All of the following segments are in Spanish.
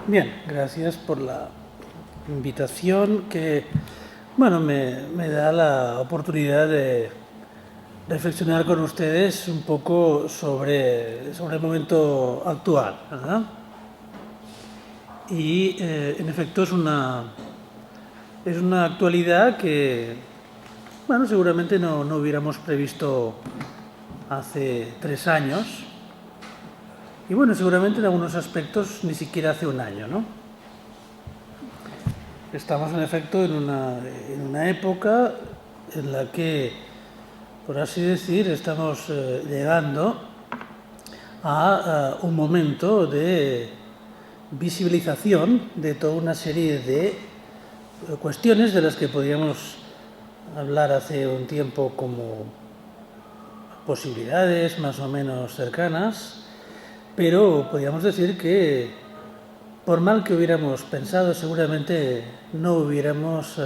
Bien, gracias por la invitación que, me da la oportunidad de reflexionar con ustedes un poco sobre el momento actual, ¿verdad? Y, en efecto, es una actualidad que, seguramente no hubiéramos previsto hace 3 años. Y seguramente en algunos aspectos ni siquiera hace un año, ¿no? Estamos en efecto en una época en la que, por así decir, estamos llegando a un momento de visibilización de toda una serie de cuestiones de las que podíamos hablar hace un tiempo como posibilidades más o menos cercanas, pero podríamos decir que, por mal que hubiéramos pensado, seguramente no hubiéramos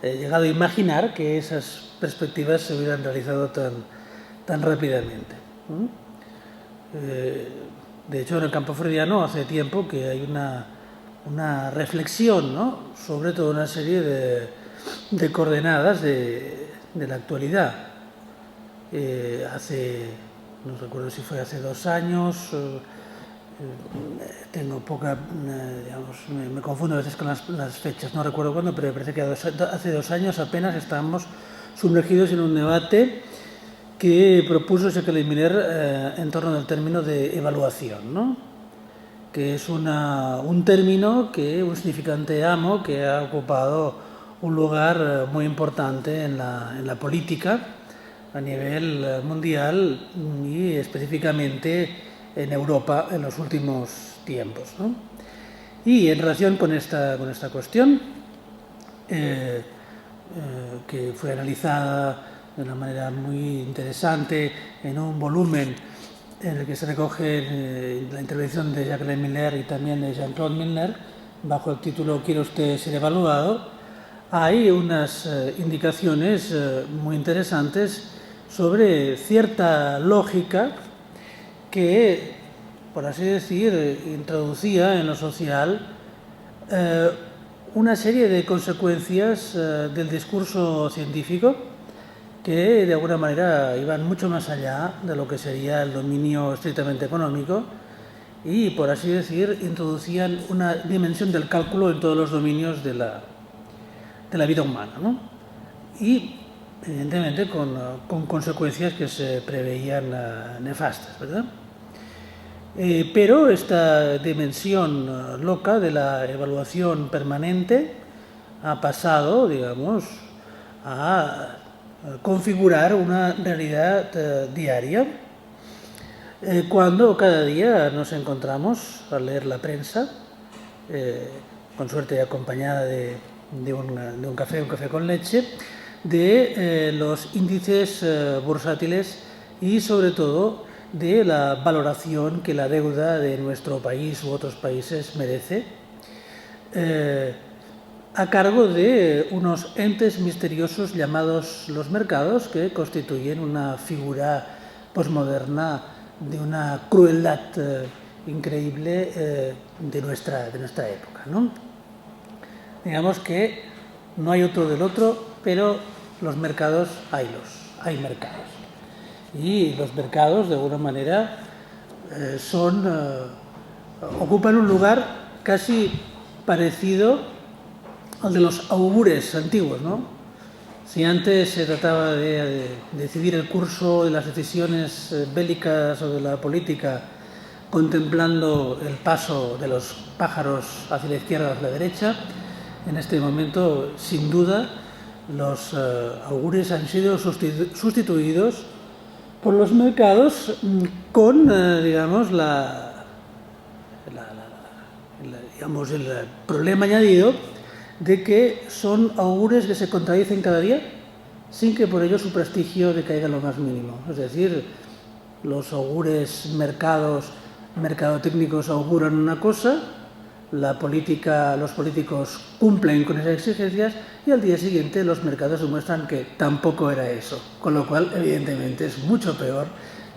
llegado a imaginar que esas perspectivas se hubieran realizado tan rápidamente. De hecho, en el campo freudiano hace tiempo que hay una reflexión, ¿no?, sobre toda una serie de coordenadas de la actualidad. No recuerdo si fue hace 2 años, tengo poca, me confundo a veces con las fechas, no recuerdo cuándo, pero me parece que hace 2 años apenas estábamos sumergidos en un debate que propuso Jacqueline Miller en torno al término de evaluación, ¿no?, que es un término, un significante amo que ha ocupado un lugar muy importante en la política a nivel mundial y específicamente en Europa en los últimos tiempos, ¿no? Y en relación con esta cuestión, que fue analizada de una manera muy interesante en un volumen en el que se recoge la intervención de Jacqueline Miller y también de Jean-Claude Milner, bajo el título ¿Quiere usted ser evaluado?, hay unas indicaciones muy interesantes sobre cierta lógica que, por así decir, introducía en lo social una serie de consecuencias del discurso científico que de alguna manera iban mucho más allá de lo que sería el dominio estrictamente económico y, por así decir, introducían una dimensión del cálculo en todos los dominios de la vida humana, ¿no? Y, evidentemente, con consecuencias que se preveían nefastas, ¿verdad? Pero esta dimensión loca de la evaluación permanente ha pasado, digamos, a configurar una realidad diaria, cuando cada día nos encontramos al leer la prensa, con suerte acompañada de un café con leche, de los índices bursátiles y, sobre todo, de la valoración que la deuda de nuestro país u otros países merece, a cargo de unos entes misteriosos llamados los mercados, que constituyen una figura posmoderna de una crueldad increíble de nuestra época, ¿no? Digamos que no hay otro del otro, pero los mercados hay mercados. Y los mercados, de alguna manera, ocupan un lugar casi parecido al de los augures antiguos, ¿no? Si antes se trataba de decidir el curso de las decisiones bélicas o de la política contemplando el paso de los pájaros hacia la izquierda o hacia la derecha, en este momento, sin duda, los augures han sido sustituidos por los mercados con, digamos, el problema añadido de que son augures que se contradicen cada día sin que por ello su prestigio decaiga lo más mínimo. Es decir, los augures mercadotécnicos auguran una cosa, los políticos cumplen con esas exigencias y al día siguiente los mercados demuestran que tampoco era eso, con lo cual evidentemente es mucho peor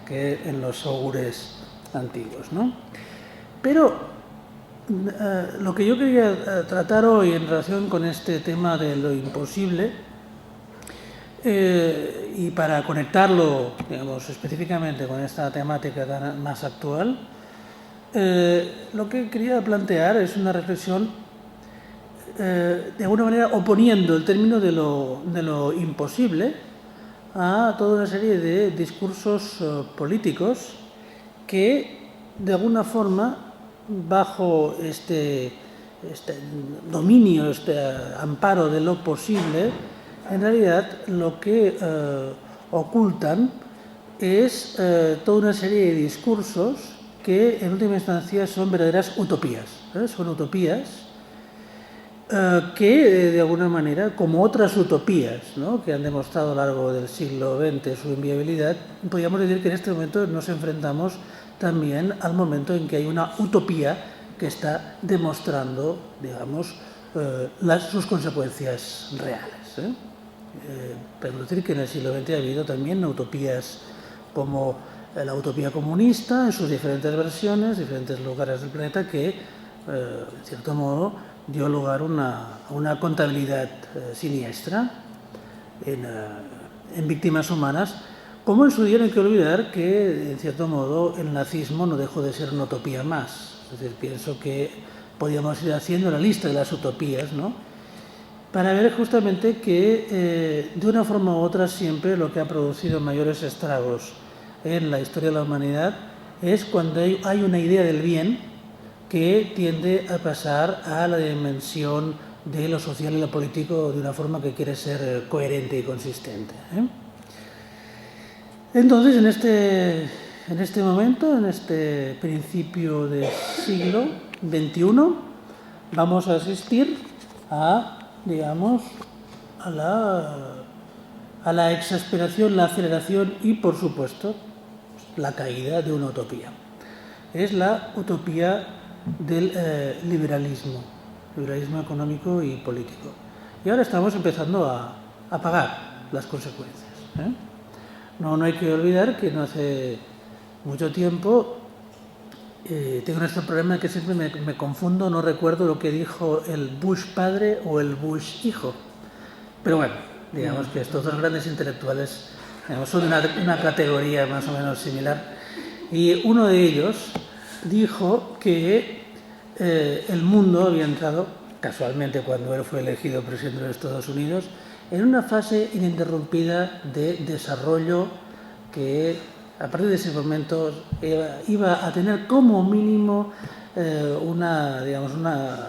que en los augures antiguos, ¿no? Pero lo que yo quería tratar hoy en relación con este tema de lo imposible, y para conectarlo, digamos, específicamente con esta temática más actual, lo que quería plantear es una reflexión, de alguna manera oponiendo el término de lo imposible a toda una serie de discursos políticos que, de alguna forma, bajo este dominio, este amparo de lo posible, en realidad lo que ocultan es toda una serie de discursos que en última instancia son verdaderas utopías. Son utopías que de alguna manera, como otras utopías, ¿no?, que han demostrado a lo largo del siglo XX su inviabilidad, podríamos decir que en este momento nos enfrentamos también al momento en que hay una utopía que está demostrando, digamos, sus consecuencias reales. Podemos decir que en el siglo XX ha habido también utopías como la utopía comunista en sus diferentes versiones, diferentes lugares del planeta, que, en cierto modo, dio lugar a una contabilidad siniestra en víctimas humanas, como en su día no hay que olvidar que, en cierto modo, el nazismo no dejó de ser una utopía más. Es decir, pienso que podríamos ir haciendo la lista de las utopías, ¿no?, para ver justamente que, de una forma u otra, siempre lo que ha producido mayores estragos en la historia de la humanidad es cuando hay una idea del bien que tiende a pasar a la dimensión de lo social y lo político de una forma que quiere ser coherente y consistente. Entonces, en este momento, en este principio del siglo XXI, vamos a asistir a, digamos, a la exasperación, la aceleración y, por supuesto, la caída de una utopía. Es la utopía del liberalismo económico y político. Y ahora estamos empezando a pagar las consecuencias. No hay que olvidar que no hace mucho tiempo tengo este problema que siempre me confundo, no recuerdo lo que dijo el Bush padre o el Bush hijo. Pero bueno, digamos que estos dos grandes intelectuales, digamos, son una categoría más o menos similar. Y uno de ellos dijo que el mundo había entrado, casualmente cuando él fue elegido presidente de los Estados Unidos, en una fase ininterrumpida de desarrollo que, a partir de ese momento, iba a tener como mínimo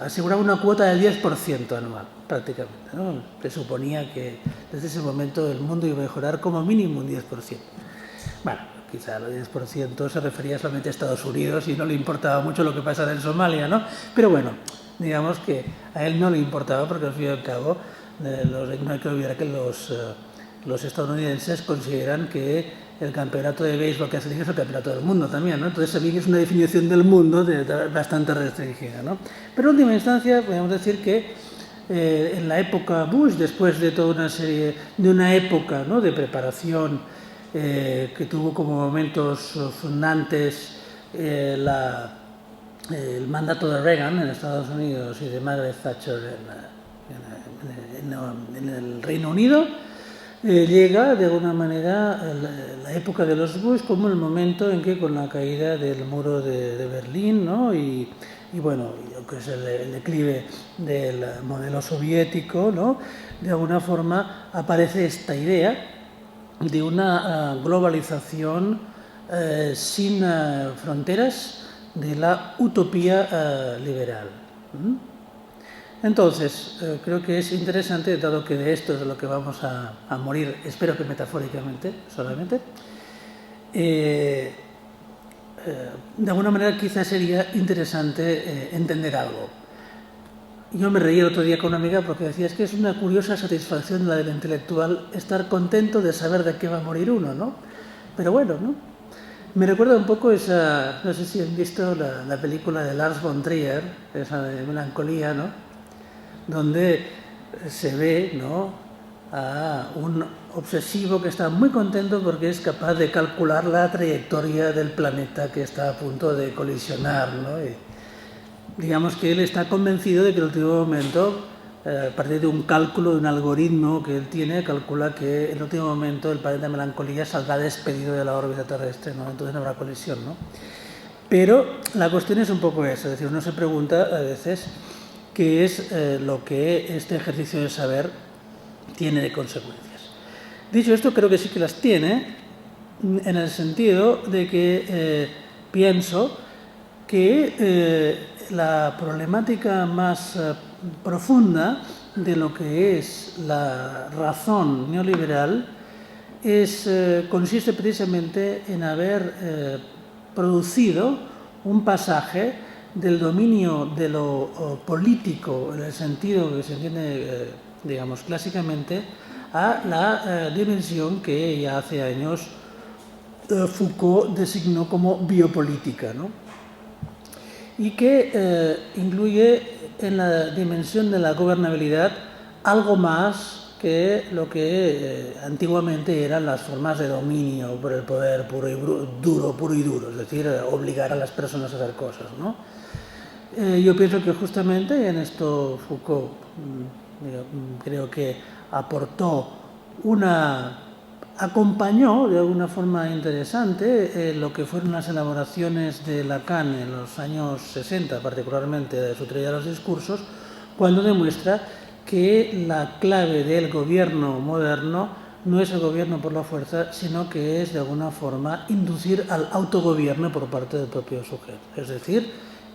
asegurar una cuota del 10% anual, prácticamente, ¿no? Se suponía que desde ese momento el mundo iba a mejorar como mínimo un 10%. Bueno, quizá el 10% se refería solamente a Estados Unidos y no le importaba mucho lo que pasara en Somalia, ¿no? Pero bueno, digamos que a él no le importaba porque, al fin y al cabo, no hay que olvidar que los estadounidenses consideran que el campeonato de béisbol que hacen es el campeonato del mundo también, ¿no? Entonces también es una definición del mundo bastante restringida, ¿no? Pero en última instancia podemos decir que en la época Bush, después de toda una serie, de una época, ¿no?, de preparación que tuvo como momentos fundantes el mandato de Reagan en Estados Unidos y de Margaret Thatcher en el Reino Unido, llega de alguna manera la época de los Bush como el momento en que, con la caída del muro de Berlín, ¿no?, y bueno, lo que es el declive del modelo soviético, ¿no?, de alguna forma aparece esta idea de una globalización sin fronteras, de la utopía liberal. Entonces, creo que es interesante, dado que de esto es de lo que vamos a morir, espero que metafóricamente solamente, de alguna manera quizás sería interesante entender algo. Yo me reí el otro día con una amiga porque decía, es que es una curiosa satisfacción la del intelectual estar contento de saber de qué va a morir uno, ¿no? Pero bueno, ¿no? Me recuerda un poco esa, no sé si han visto la película de Lars von Trier, esa de Melancolía, ¿no?, donde se ve, ¿no?, a un obsesivo que está muy contento porque es capaz de calcular la trayectoria del planeta que está a punto de colisionar, ¿no? digamos que él está convencido de que en el último momento, a partir de un cálculo, de un algoritmo que él tiene, calcula que en el último momento el planeta Melancolía saldrá despedido de la órbita terrestre, ¿no? Entonces no habrá colisión, ¿no? Pero la cuestión es un poco esa, es decir, uno se pregunta a veces qué es lo que este ejercicio de saber tiene de consecuencias. Dicho esto, creo que sí que las tiene, en el sentido de que pienso que la problemática más profunda de lo que es la razón neoliberal consiste precisamente en haber producido un pasaje del dominio de lo político, en el sentido que se entiende, digamos, clásicamente, a la dimensión que ya hace años Foucault designó como biopolítica, ¿no? Y que incluye en la dimensión de la gobernabilidad algo más que lo que antiguamente eran las formas de dominio por el poder puro y duro, es decir, obligar a las personas a hacer cosas, ¿no? Yo pienso que justamente en esto Foucault creo que acompañó de alguna forma interesante lo que fueron las elaboraciones de Lacan en los años 60, particularmente de su teoría de los discursos, cuando demuestra que la clave del gobierno moderno no es el gobierno por la fuerza, sino que es de alguna forma inducir al autogobierno por parte del propio sujeto, es decir,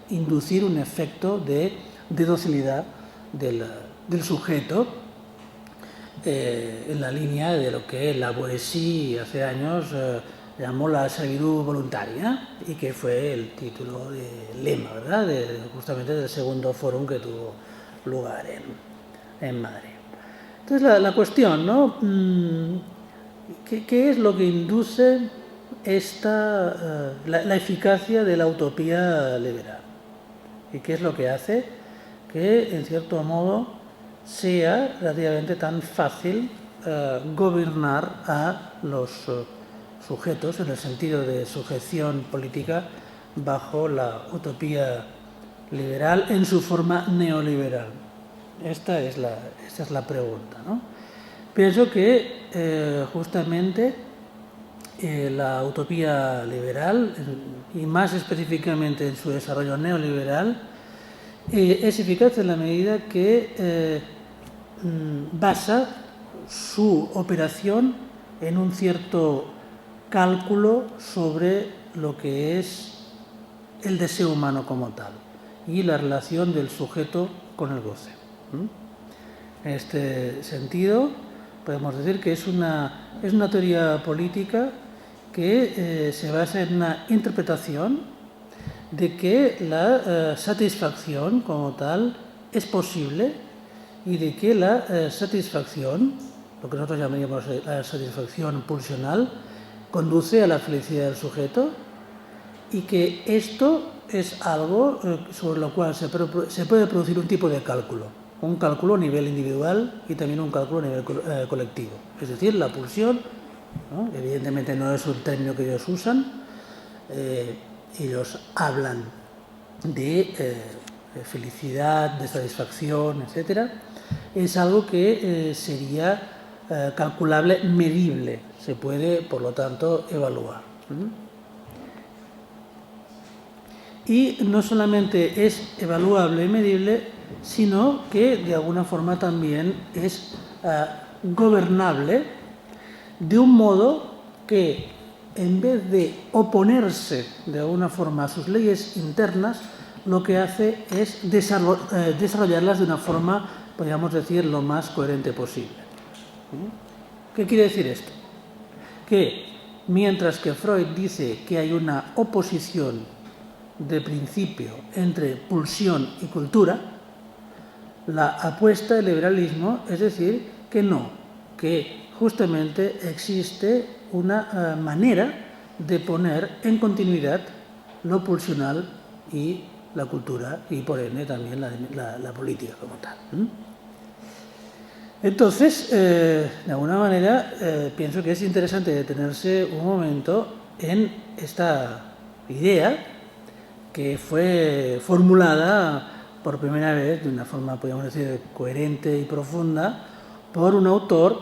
inducir un efecto de docilidad del sujeto, en la línea de lo que Lavoisier hace años llamó la servidumbre voluntaria, y que fue el título de lema, ¿verdad?, justamente del segundo fórum que tuvo lugar en Madrid. Entonces la cuestión, ¿no? ¿Qué es lo que induce la eficacia de la utopía liberal? ¿Y qué es lo que hace que, en cierto modo, sea relativamente tan fácil gobernar a los sujetos en el sentido de sujeción política bajo la utopía liberal en su forma neoliberal? Esta es la pregunta, ¿no? Pienso que justamente la utopía liberal, y más específicamente en su desarrollo neoliberal, es eficaz en la medida que basa su operación en un cierto cálculo sobre lo que es el deseo humano como tal y la relación del sujeto con el goce. En este sentido, podemos decir que es una teoría política que se basa en una interpretación de que la satisfacción como tal es posible y de que la satisfacción, lo que nosotros llamaríamos la satisfacción pulsional, conduce a la felicidad del sujeto, y que esto es algo sobre lo cual se puede producir un tipo de cálculo, un cálculo a nivel individual y también un cálculo a nivel colectivo. Es decir, la pulsión, ¿no? Evidentemente no es un término que ellos usan, ellos hablan de felicidad, de satisfacción, etc. Es algo que sería calculable, medible, se puede, por lo tanto, evaluar. Y no solamente es evaluable y medible, sino que de alguna forma también es gobernable, de un modo que, en vez de oponerse de alguna forma a sus leyes internas, lo que hace es desarrollarlas de una forma, podríamos decir, lo más coherente posible. ¿Qué quiere decir esto? Que mientras que Freud dice que hay una oposición de principio entre pulsión y cultura, la apuesta del liberalismo es decir que no, que justamente existe una manera de poner en continuidad lo pulsional y la cultura, y por ende también la política como tal. Entonces, de alguna manera, pienso que es interesante detenerse un momento en esta idea que fue formulada por primera vez de una forma, podríamos decir, coherente y profunda por un autor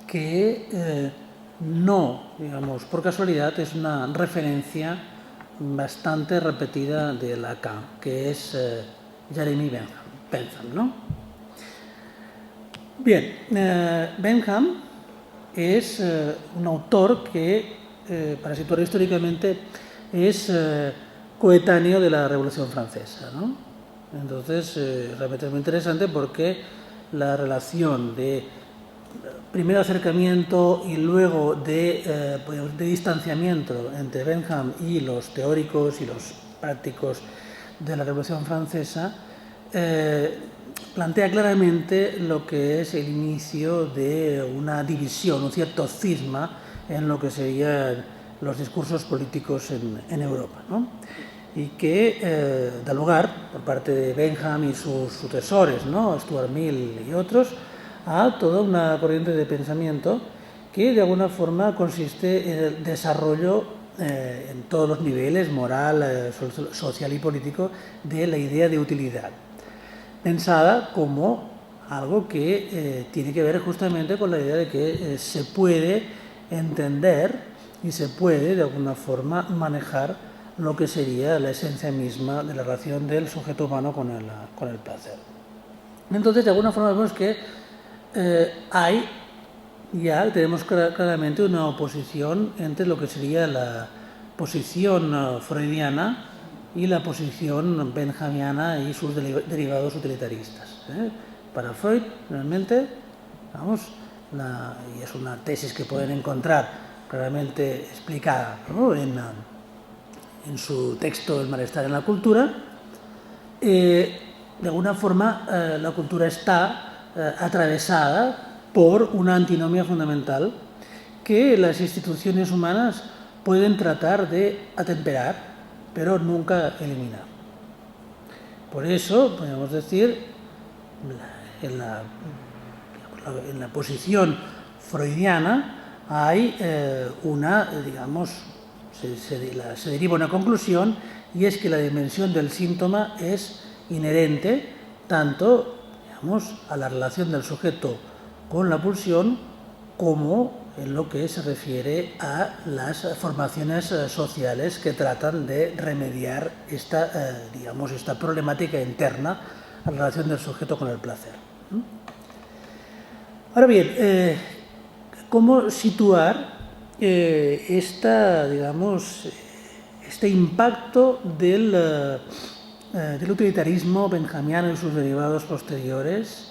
que no, digamos, por casualidad, es una referencia bastante repetida de Lacan, que es Jeremy Bentham, ¿no? Bien, Bentham es un autor que, para situarlo históricamente, es coetáneo de la Revolución Francesa, ¿no? Entonces, realmente es muy interesante porque la relación de primero acercamiento y luego de distanciamiento entre Bentham y los teóricos y los prácticos de la Revolución Francesa plantea claramente lo que es el inicio de una división, un cierto cisma en lo que serían los discursos políticos en Europa, ¿no? Y que da lugar, por parte de Bentham y sus sucesores, ¿no? Stuart Mill y otros, a toda una corriente de pensamiento que de alguna forma consiste en el desarrollo en todos los niveles, moral, social y político, de la idea de utilidad, pensada como algo que tiene que ver justamente con la idea de que se puede entender y se puede de alguna forma manejar lo que sería la esencia misma de la relación del sujeto humano con el placer. Entonces, de alguna forma vemos que tenemos claramente una oposición entre lo que sería la posición freudiana y la posición benjamiana y sus derivados utilitaristas. Para Freud, realmente, y es una tesis que pueden encontrar claramente explicada, ¿no?, en su texto El malestar en la cultura, de alguna forma la cultura está atravesada por una antinomia fundamental que las instituciones humanas pueden tratar de atemperar, pero nunca eliminar. Por eso, podemos decir, en la posición freudiana hay se deriva una conclusión, y es que la dimensión del síntoma es inherente tanto, a la relación del sujeto con la pulsión como en lo que se refiere a las formaciones sociales que tratan de remediar esta problemática interna a la relación del sujeto con el placer. Ahora bien, ¿cómo situar este impacto del utilitarismo benjamiano y sus derivados posteriores?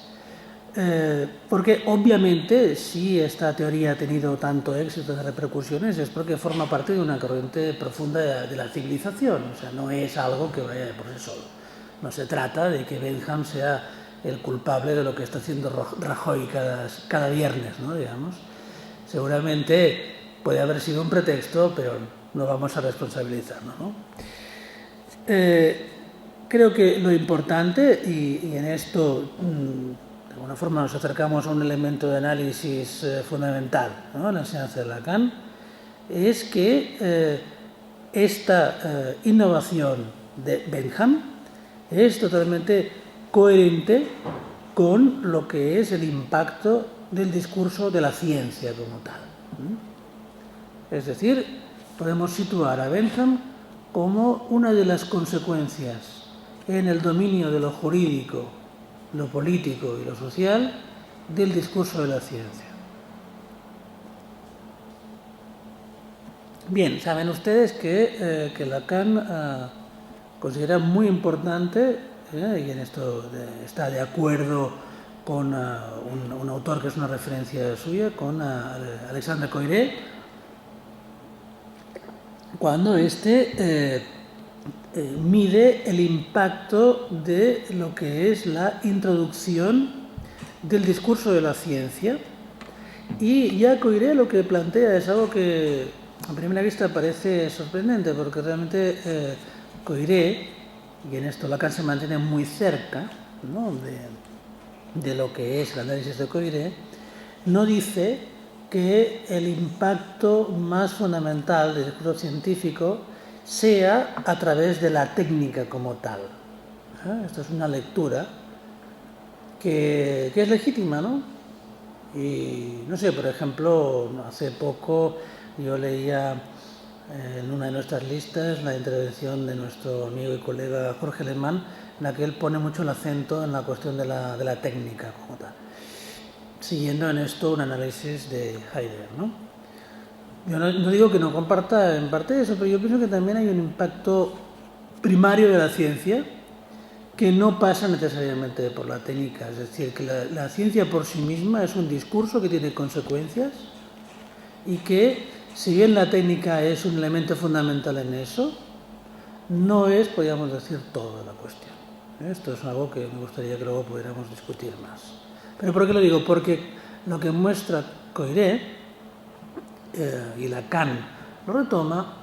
Porque obviamente si esta teoría ha tenido tanto éxito de repercusiones es porque forma parte de una corriente profunda de la civilización, o sea, no es algo que vaya por sí solo. No se trata de que Bentham sea el culpable de lo que está haciendo Rajoy cada viernes, ¿no?, digamos. Seguramente puede haber sido un pretexto, pero no vamos a responsabilizarnos, ¿no? Creo que lo importante, y en esto de alguna forma nos acercamos a un elemento de análisis fundamental, ¿no?, en la enseñanza de Lacan, es que esta innovación de Bentham es totalmente coherente con lo que es el impacto del discurso de la ciencia como tal. Es decir, podemos situar a Bentham como una de las consecuencias en el dominio de lo jurídico, lo político y lo social del discurso de la ciencia. Bien, saben ustedes que Lacan considera muy importante, y en esto está de acuerdo con un autor que es una referencia suya, con Alexandre Coiré, cuando mide el impacto de lo que es la introducción del discurso de la ciencia. Y ya Coiré lo que plantea es algo que a primera vista parece sorprendente, porque realmente Coiré, y en esto Lacan se mantiene muy cerca, ¿no?, de lo que es el análisis de Coiré, no dice que el impacto más fundamental del discurso científico sea a través de la técnica como tal. Esto es una lectura que es legítima, ¿no? Y no sé, por ejemplo, hace poco yo leía en una de nuestras listas la intervención de nuestro amigo y colega Jorge Alemán, en la que él pone mucho el acento en la cuestión de la técnica como tal, siguiendo en esto un análisis de Heidegger, ¿no? Yo no digo que no comparta en parte eso, pero yo pienso que también hay un impacto primario de la ciencia que no pasa necesariamente por la técnica. Es decir, que la ciencia por sí misma es un discurso que tiene consecuencias y que, si bien la técnica es un elemento fundamental en eso, no es, podríamos decir, toda la cuestión. Esto es algo que me gustaría que luego pudiéramos discutir más. ¿Pero por qué lo digo? Porque lo que muestra Coiré, y Lacan lo retoma,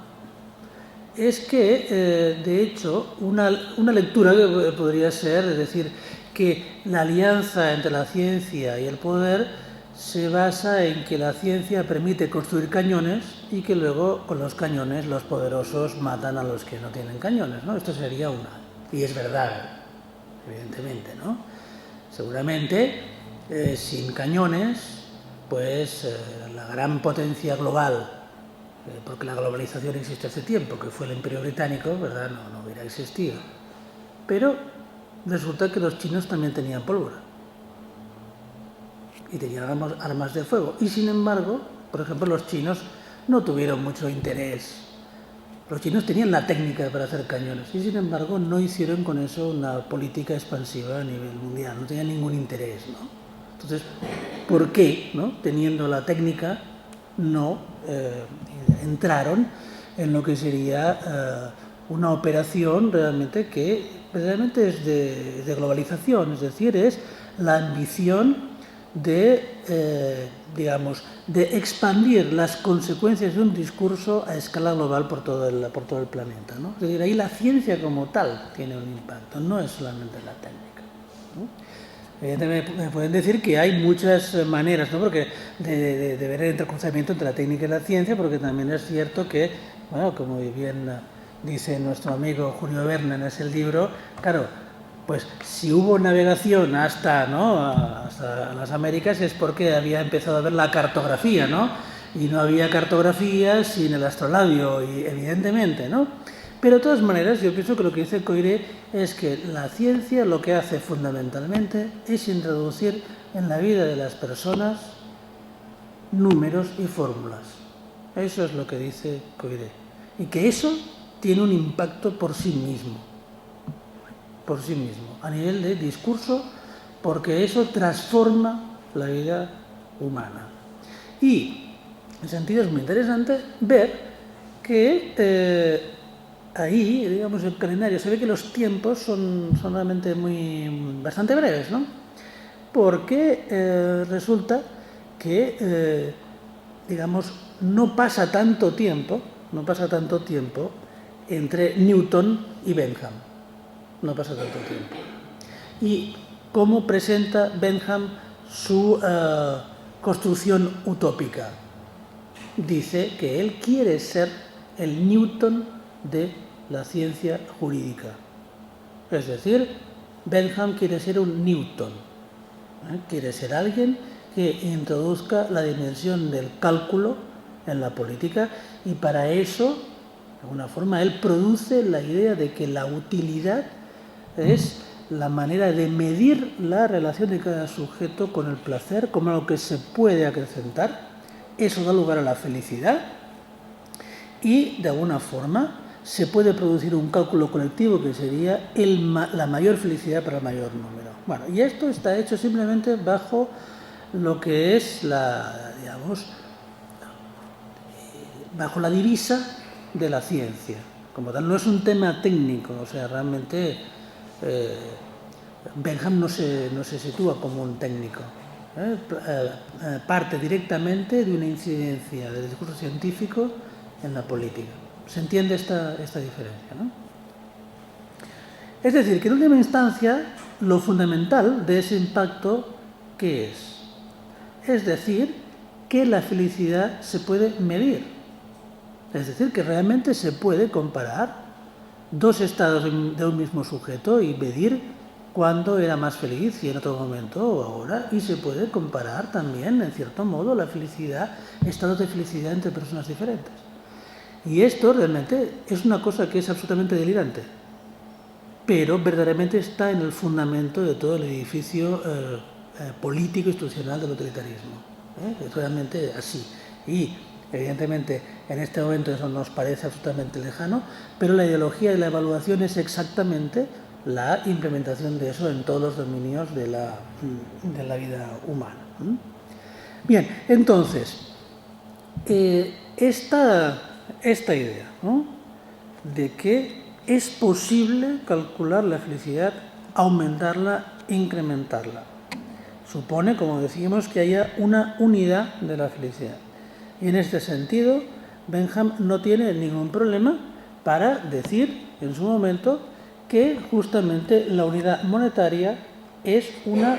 es que, de hecho, una lectura que podría ser, es decir, que la alianza entre la ciencia y el poder se basa en que la ciencia permite construir cañones y que luego con los cañones los poderosos matan a los que no tienen cañones, ¿no? Esto sería una. Y es verdad, evidentemente, ¿no? Seguramente, sin cañones, pues la gran potencia global, porque la globalización existe hace tiempo, que fue el Imperio Británico, ¿verdad? No hubiera existido. Pero resulta que los chinos también tenían pólvora y tenían armas de fuego. Y sin embargo, por ejemplo, los chinos no tuvieron mucho interés. Los chinos tenían la técnica para hacer cañones y sin embargo no hicieron con eso una política expansiva a nivel mundial, no tenían ningún interés, ¿no? Entonces, ¿por qué, no, teniendo la técnica, no entraron en lo que sería una operación realmente que realmente es de globalización? Es decir, es la ambición de, digamos, de expandir las consecuencias de un discurso a escala global por todo el planeta, ¿no? Es decir, ahí la ciencia como tal tiene un impacto, no es solamente la técnica, ¿no? Me pueden decir que hay muchas maneras, ¿no? Porque de ver el entrecruzamiento entre la técnica y la ciencia, porque también es cierto que, bueno, como bien dice nuestro amigo Julio Verne en ese libro, claro, pues si hubo navegación hasta las Américas es porque había empezado a haber la cartografía, ¿no? Y no había cartografía sin el astrolabio, y evidentemente, ¿no? Pero de todas maneras, yo pienso que lo que dice Coiré es que la ciencia lo que hace fundamentalmente es introducir en la vida de las personas números y fórmulas. Eso es lo que dice Coiré. Y que eso tiene un impacto por sí mismo, a nivel de discurso, porque eso transforma la vida humana. Y en ese sentido es muy interesante ver que ahí, digamos, el calendario, se ve que los tiempos son realmente bastante breves, ¿no? Porque resulta que, digamos, no pasa tanto tiempo entre Newton y Bentham. No pasa tanto tiempo. ¿Y cómo presenta Bentham su construcción utópica? Dice que él quiere ser el Newton de la ciencia jurídica. Es decir, Bentham quiere ser un Newton, quiere ser alguien que introduzca la dimensión del cálculo en la política y para eso, de alguna forma, él produce la idea de que la utilidad es la manera de medir la relación de cada sujeto con el placer como algo que se puede acrecentar. Eso da lugar a la felicidad y, de alguna forma, se puede producir un cálculo colectivo que sería la mayor felicidad para el mayor número. Bueno, y esto está hecho simplemente bajo lo que es bajo la divisa de la ciencia. Como tal, no es un tema técnico, o sea, realmente Bentham no se sitúa como un técnico. Parte directamente de una incidencia del discurso científico en la política. ¿Se entiende esta diferencia, no? Es decir, que en última instancia lo fundamental de ese impacto, ¿qué es? Es decir, que la felicidad se puede medir. Es decir, que realmente se puede comparar dos estados de un mismo sujeto y medir cuándo era más feliz, si en otro momento o ahora, y se puede comparar también, en cierto modo, la felicidad, estados de felicidad entre personas diferentes. Y esto realmente es una cosa que es absolutamente delirante, pero verdaderamente está en el fundamento de todo el edificio político institucional del totalitarismo. Es realmente así. Y evidentemente en este momento eso nos parece absolutamente lejano, pero la ideología de la evaluación es exactamente la implementación de eso en todos los dominios de la vida humana. Bien, entonces, esta idea, ¿no?, de que es posible calcular la felicidad, aumentarla, incrementarla, supone, como decimos, que haya una unidad de la felicidad. Y en este sentido, Bentham no tiene ningún problema para decir en su momento que justamente la unidad monetaria es una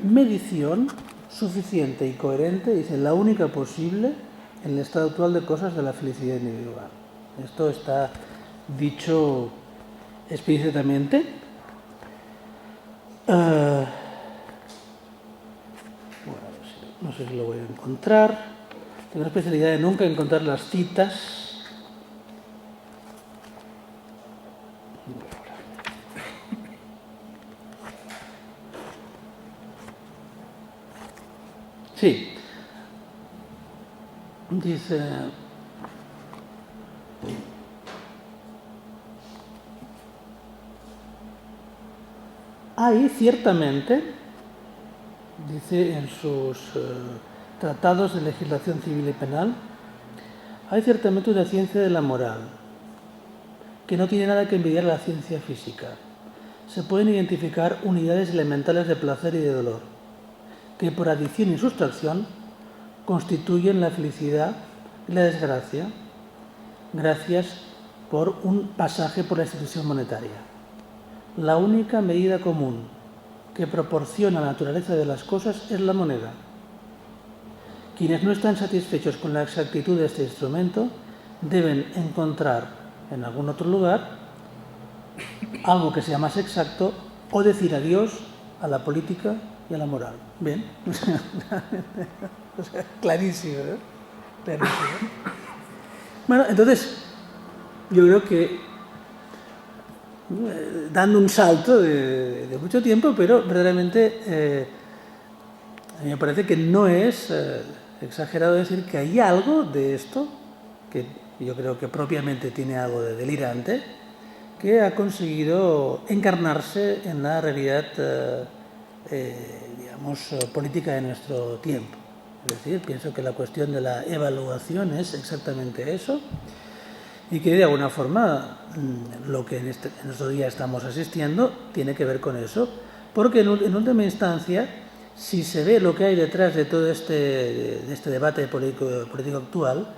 medición suficiente y coherente, dice, la única posible en el estado actual de cosas de la felicidad individual. Esto está dicho explícitamente. Bueno, no sé si lo voy a encontrar. Tengo la especialidad de nunca encontrar las citas. Sí. Dice... Hay ciertamente, dice en sus tratados de legislación civil y penal, hay ciertamente una ciencia de la moral que no tiene nada que envidiar a la ciencia física. Se pueden identificar unidades elementales de placer y de dolor, que por adición y sustracción constituyen la felicidad y la desgracia, gracias por un pasaje por la institución monetaria. La única medida común que proporciona la naturaleza de las cosas es la moneda. Quienes no están satisfechos con la exactitud de este instrumento deben encontrar en algún otro lugar algo que sea más exacto o decir adiós a la política y a la moral. Bien, clarísimo, ¿eh? Clarísimo. Bueno, entonces, yo creo que dando un salto de mucho tiempo, pero verdaderamente a mí me parece que no es exagerado decir que hay algo de esto, que yo creo que propiamente tiene algo de delirante, que ha conseguido encarnarse en la realidad, digamos, política de nuestro tiempo. Es decir, pienso que la cuestión de la evaluación es exactamente eso, y que de alguna forma lo que en estos días estamos asistiendo tiene que ver con eso, porque en última instancia, si se ve lo que hay detrás de todo este debate político actual,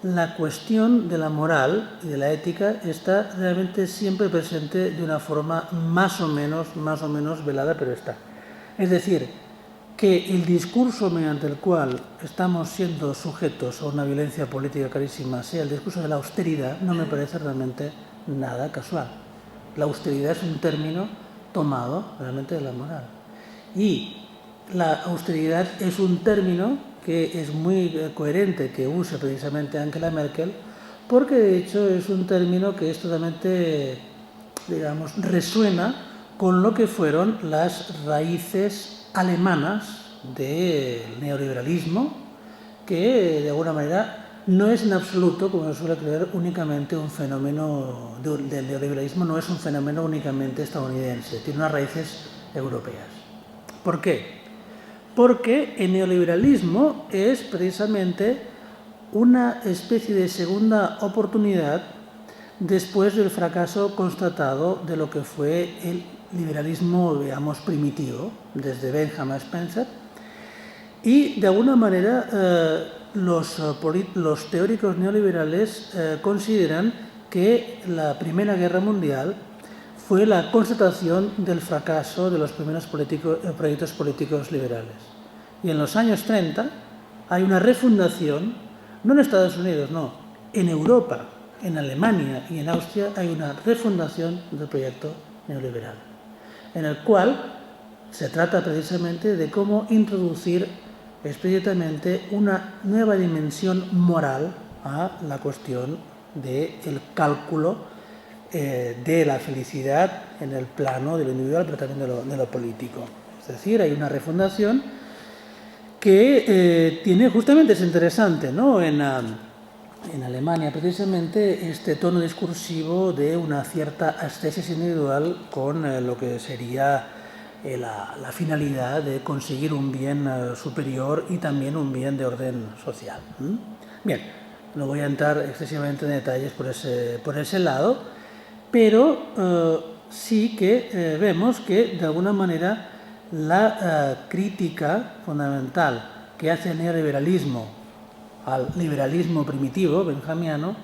la cuestión de la moral y de la ética está realmente siempre presente de una forma más o menos velada, pero está. Es decir, que el discurso mediante el cual estamos siendo sujetos a una violencia política clarísima sea el discurso de la austeridad, no me parece realmente nada casual. La austeridad es un término tomado realmente de la moral. Y la austeridad es un término que es muy coherente que use precisamente Angela Merkel, porque de hecho es un término que es totalmente, digamos, resuena con lo que fueron las raíces alemanas del neoliberalismo, que de alguna manera no es en absoluto, como se suele creer, únicamente un fenómeno del neoliberalismo, no es un fenómeno únicamente estadounidense, tiene unas raíces europeas. ¿Por qué? Porque el neoliberalismo es precisamente una especie de segunda oportunidad después del fracaso constatado de lo que fue el liberalismo, digamos, primitivo, desde Bentham a Spencer, y de alguna manera los teóricos neoliberales consideran que la Primera Guerra Mundial fue la constatación del fracaso de los primeros proyectos políticos liberales. Y en los años 30 hay una refundación, no en Estados Unidos, no, en Europa, en Alemania y en Austria hay una refundación del proyecto neoliberal, en el cual se trata precisamente de cómo introducir explícitamente una nueva dimensión moral a la cuestión del cálculo de la felicidad en el plano de lo individual, pero también de lo político. Es decir, hay una refundación que tiene, justamente, es interesante, ¿no? En Alemania, precisamente, este tono discursivo de una cierta ascesis individual con lo que sería la finalidad de conseguir un bien superior y también un bien de orden social. Bien, no voy a entrar excesivamente en detalles por ese lado, pero sí que vemos que, de alguna manera, la crítica fundamental que hace el neoliberalismo al liberalismo primitivo, benjamiano,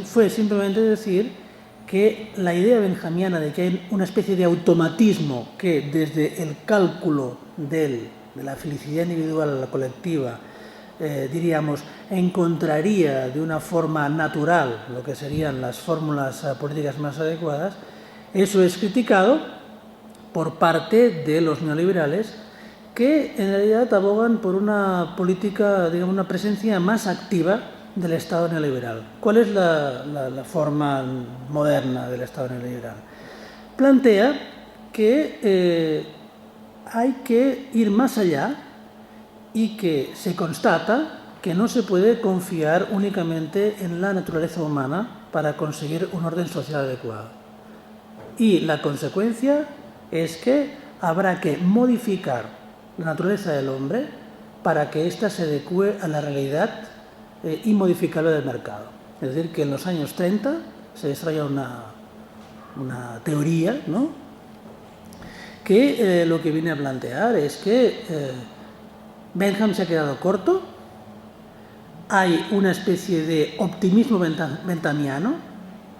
fue simplemente decir que la idea benjamiana de que hay una especie de automatismo que desde el cálculo de la felicidad individual a la colectiva, diríamos, encontraría de una forma natural lo que serían las fórmulas políticas más adecuadas, eso es criticado por parte de los neoliberales, que en realidad abogan por una política, digamos, una presencia más activa del Estado neoliberal. ¿Cuál es la forma moderna del Estado neoliberal? Plantea que hay que ir más allá y que se constata que no se puede confiar únicamente en la naturaleza humana para conseguir un orden social adecuado. Y la consecuencia es que habrá que modificar la naturaleza del hombre para que ésta se adecue a la realidad inmodificable del mercado. Es decir, que en los años 30 se desarrolla una teoría, ¿no?, que lo que viene a plantear es que Bentham se ha quedado corto, hay una especie de optimismo benthamiano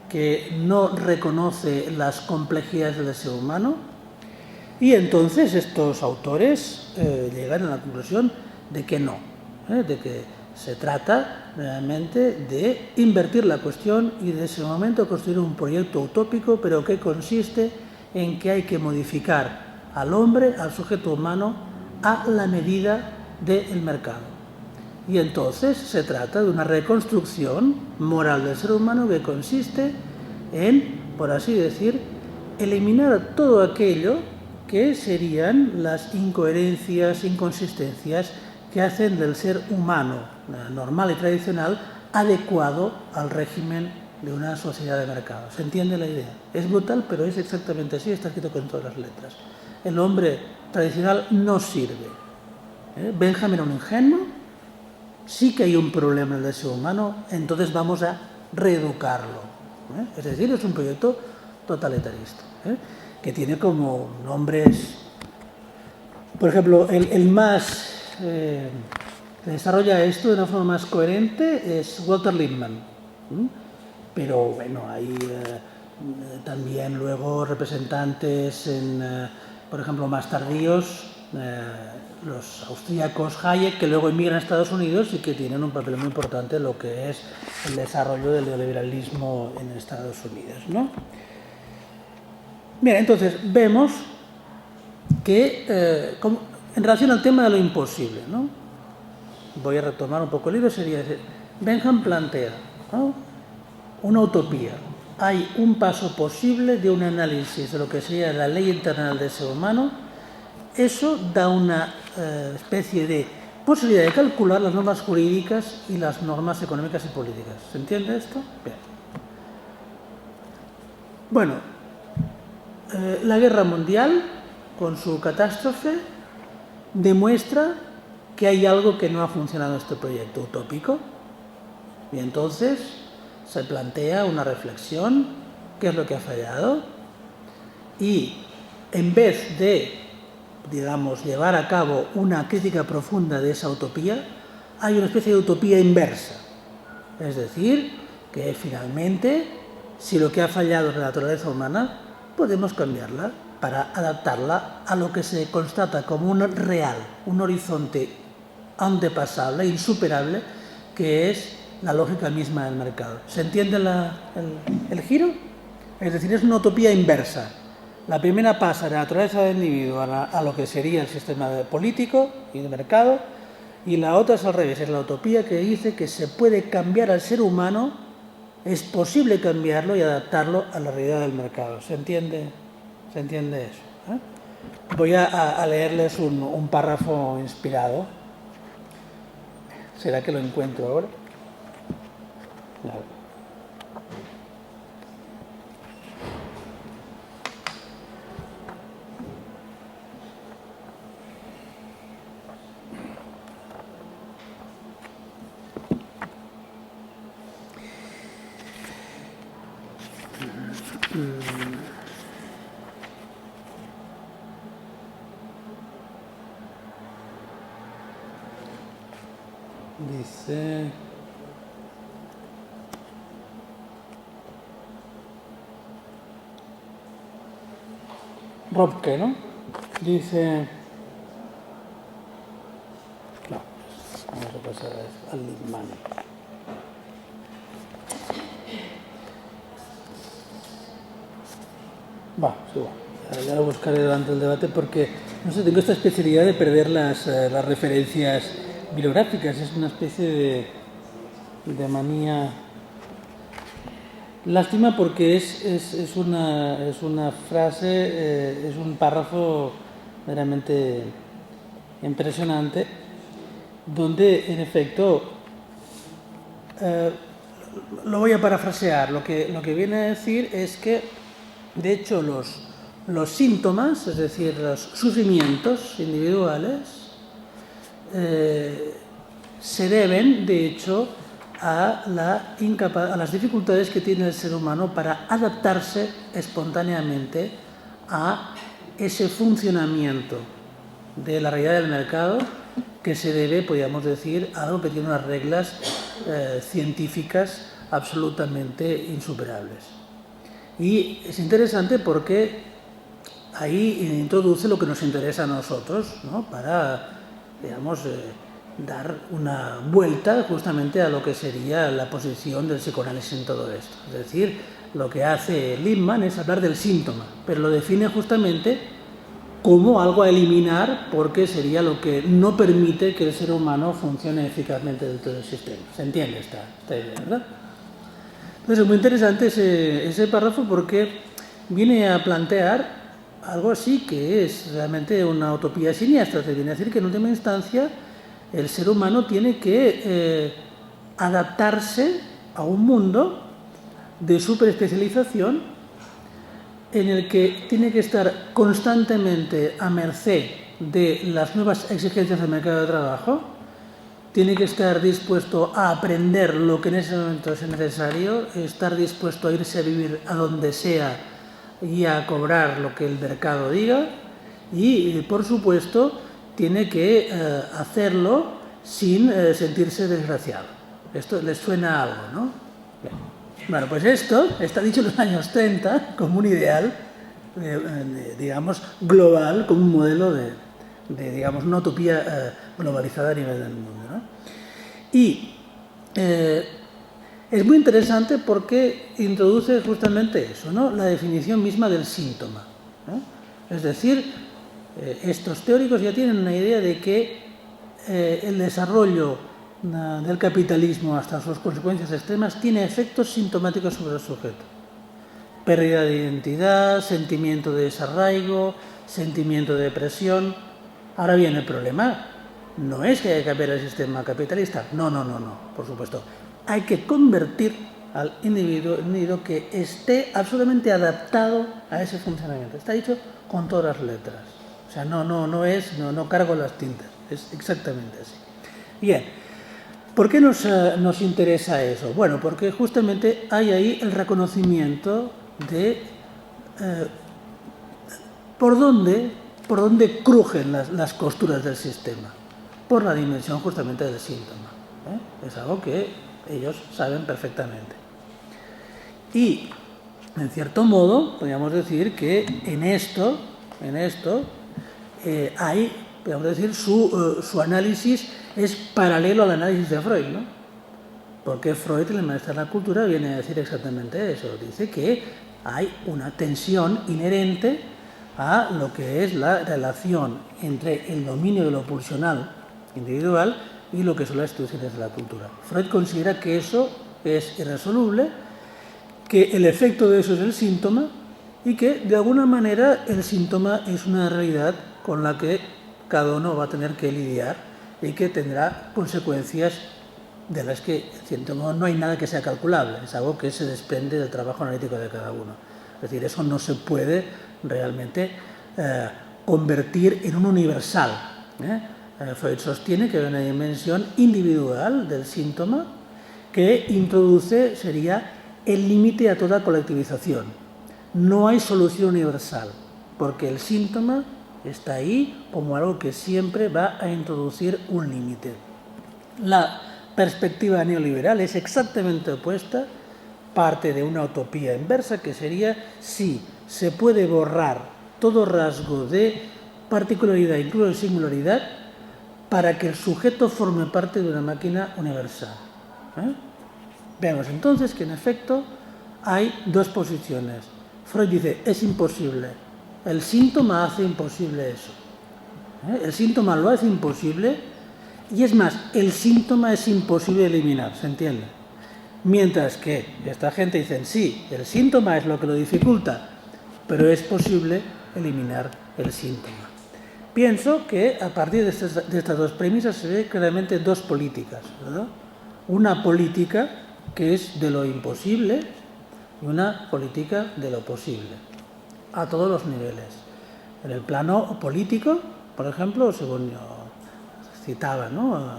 que no reconoce las complejidades del ser humano, y entonces estos autores llegan a la conclusión de que no, de que se trata realmente de invertir la cuestión y de ese momento construir un proyecto utópico, pero que consiste en que hay que modificar al hombre, al sujeto humano, a la medida del mercado. Y entonces se trata de una reconstrucción moral del ser humano que consiste en, por así decir, eliminar todo aquello que serían las incoherencias, inconsistencias que hacen del ser humano normal y tradicional adecuado al régimen de una sociedad de mercado. ¿Se entiende la idea? Es brutal, pero es exactamente así, está escrito con todas las letras. El hombre tradicional no sirve. Benjamin era un ingenuo, sí que hay un problema en el ser humano, entonces vamos a reeducarlo. Es decir, es un proyecto totalitarista, que tiene como nombres, por ejemplo, el más que desarrolla esto de una forma más coherente es Walter Lippmann, pero bueno, hay también luego representantes por ejemplo, más tardíos, los austríacos Hayek, que luego emigran a Estados Unidos y que tienen un papel muy importante en lo que es el desarrollo del neoliberalismo en Estados Unidos, ¿no? Bien, entonces vemos que en relación al tema de lo imposible, ¿no?, voy a retomar un poco el libro, sería decir, Bentham plantea, ¿no?, una utopía. Hay un paso posible de un análisis de lo que sería la ley internal del ser humano. Eso da una especie de posibilidad de calcular las normas jurídicas y las normas económicas y políticas. ¿Se entiende esto? Bien. Bueno, la guerra mundial, con su catástrofe, demuestra que hay algo que no ha funcionado en este proyecto utópico. Y entonces se plantea una reflexión, qué es lo que ha fallado, y en vez de, digamos, llevar a cabo una crítica profunda de esa utopía, hay una especie de utopía inversa. Es decir, que finalmente, si lo que ha fallado es la naturaleza humana, podemos cambiarla para adaptarla a lo que se constata como un real, un horizonte indepasable, insuperable, que es la lógica misma del mercado. ¿Se entiende el giro? Es decir, es una utopía inversa. La primera pasa de la naturaleza del individuo a lo que sería el sistema político y de mercado, y la otra es al revés, es la utopía que dice que se puede cambiar al ser humano, es posible cambiarlo y adaptarlo a la realidad del mercado. ¿Se entiende eso? Voy a leerles un párrafo inspirado. ¿Será que lo encuentro ahora? Claro. Dice... Robke, ¿no? Dice... No, vamos a pasar al Lippmann. Sí, bueno, ya lo buscaré durante el debate porque, no sé, tengo esta especialidad de perder las referencias bibliográficas, es una especie de manía. Lástima porque es una frase, es un párrafo verdaderamente impresionante, donde en efecto, lo voy a parafrasear, lo que viene a decir es que, de hecho, los síntomas, es decir, los sufrimientos individuales, se deben, de hecho, a las dificultades que tiene el ser humano para adaptarse espontáneamente a ese funcionamiento de la realidad del mercado que se debe, podríamos decir, a algo que tiene unas reglas científicas absolutamente insuperables. Y es interesante porque ahí introduce lo que nos interesa a nosotros, ¿no? Para, digamos, dar una vuelta justamente a lo que sería la posición del psicoanálisis en todo esto. Es decir, lo que hace Lippmann es hablar del síntoma, pero lo define justamente como algo a eliminar porque sería lo que no permite que el ser humano funcione eficazmente dentro del sistema. ¿Se entiende esta idea, verdad? Entonces es muy interesante ese párrafo porque viene a plantear algo así que es realmente una utopía siniestra. Se viene a decir que en última instancia el ser humano tiene que adaptarse a un mundo de superespecialización en el que tiene que estar constantemente a merced de las nuevas exigencias del mercado de trabajo, tiene que estar dispuesto a aprender lo que en ese momento es necesario, estar dispuesto a irse a vivir a donde sea y a cobrar lo que el mercado diga y, por supuesto, tiene que hacerlo sin sentirse desgraciado. Esto les suena a algo, ¿no? Bien. Bueno, pues esto está dicho en los años 30 como un ideal, digamos, global, como un modelo de digamos, una utopía globalizada a nivel del mundo, ¿no? Y es muy interesante porque introduce justamente eso, ¿no? La definición misma del síntoma, ¿no? Es decir, estos teóricos ya tienen una idea de que el desarrollo del capitalismo hasta sus consecuencias extremas tiene efectos sintomáticos sobre el sujeto. Pérdida de identidad, sentimiento de desarraigo, sentimiento de depresión. Ahora bien, el problema no es que haya que cambiar el sistema capitalista. No, por supuesto. Hay que convertir al individuo que esté absolutamente adaptado a ese funcionamiento. Está dicho con todas las letras. O sea, no cargo las tintas. Es exactamente así. Bien, ¿por qué nos interesa eso? Bueno, porque justamente hay ahí el reconocimiento de por dónde crujen las costuras del sistema, por la dimensión justamente del síntoma. Es algo que ellos saben perfectamente. Y, en cierto modo, podríamos decir que en esto hay, podríamos decir, su análisis es paralelo al análisis de Freud, ¿no? Porque Freud, en el Malestar de la Cultura, viene a decir exactamente eso. Dice que hay una tensión inherente a lo que es la relación entre el dominio de lo pulsional individual y lo que son las instituciones de la cultura. Freud considera que eso es irresoluble, que el efecto de eso es el síntoma y que de alguna manera el síntoma es una realidad con la que cada uno va a tener que lidiar y que tendrá consecuencias de las que, en cierto modo, no hay nada que sea calculable, es algo que se desprende del trabajo analítico de cada uno. Es decir, eso no se puede realmente convertir en un universal. Freud sostiene que hay una dimensión individual del síntoma que introduce, sería el límite a toda colectivización. No hay solución universal, porque el síntoma está ahí como algo que siempre va a introducir un límite. La perspectiva neoliberal es exactamente opuesta, parte de una utopía inversa que sería si se puede borrar todo rasgo de particularidad, incluso de singularidad, para que el sujeto forme parte de una máquina universal. Vemos entonces que en efecto hay dos posiciones. Freud dice, es imposible. El síntoma hace imposible eso. El síntoma lo hace imposible y es más, el síntoma es imposible de eliminar, ¿se entiende? Mientras que esta gente dice, sí, el síntoma es lo que lo dificulta, pero es posible eliminar el síntoma. Pienso que a partir de estas dos premisas se ve claramente dos políticas, ¿verdad? Una política que es de lo imposible y una política de lo posible, a todos los niveles. En el plano político, por ejemplo, según yo citaba, ¿no?,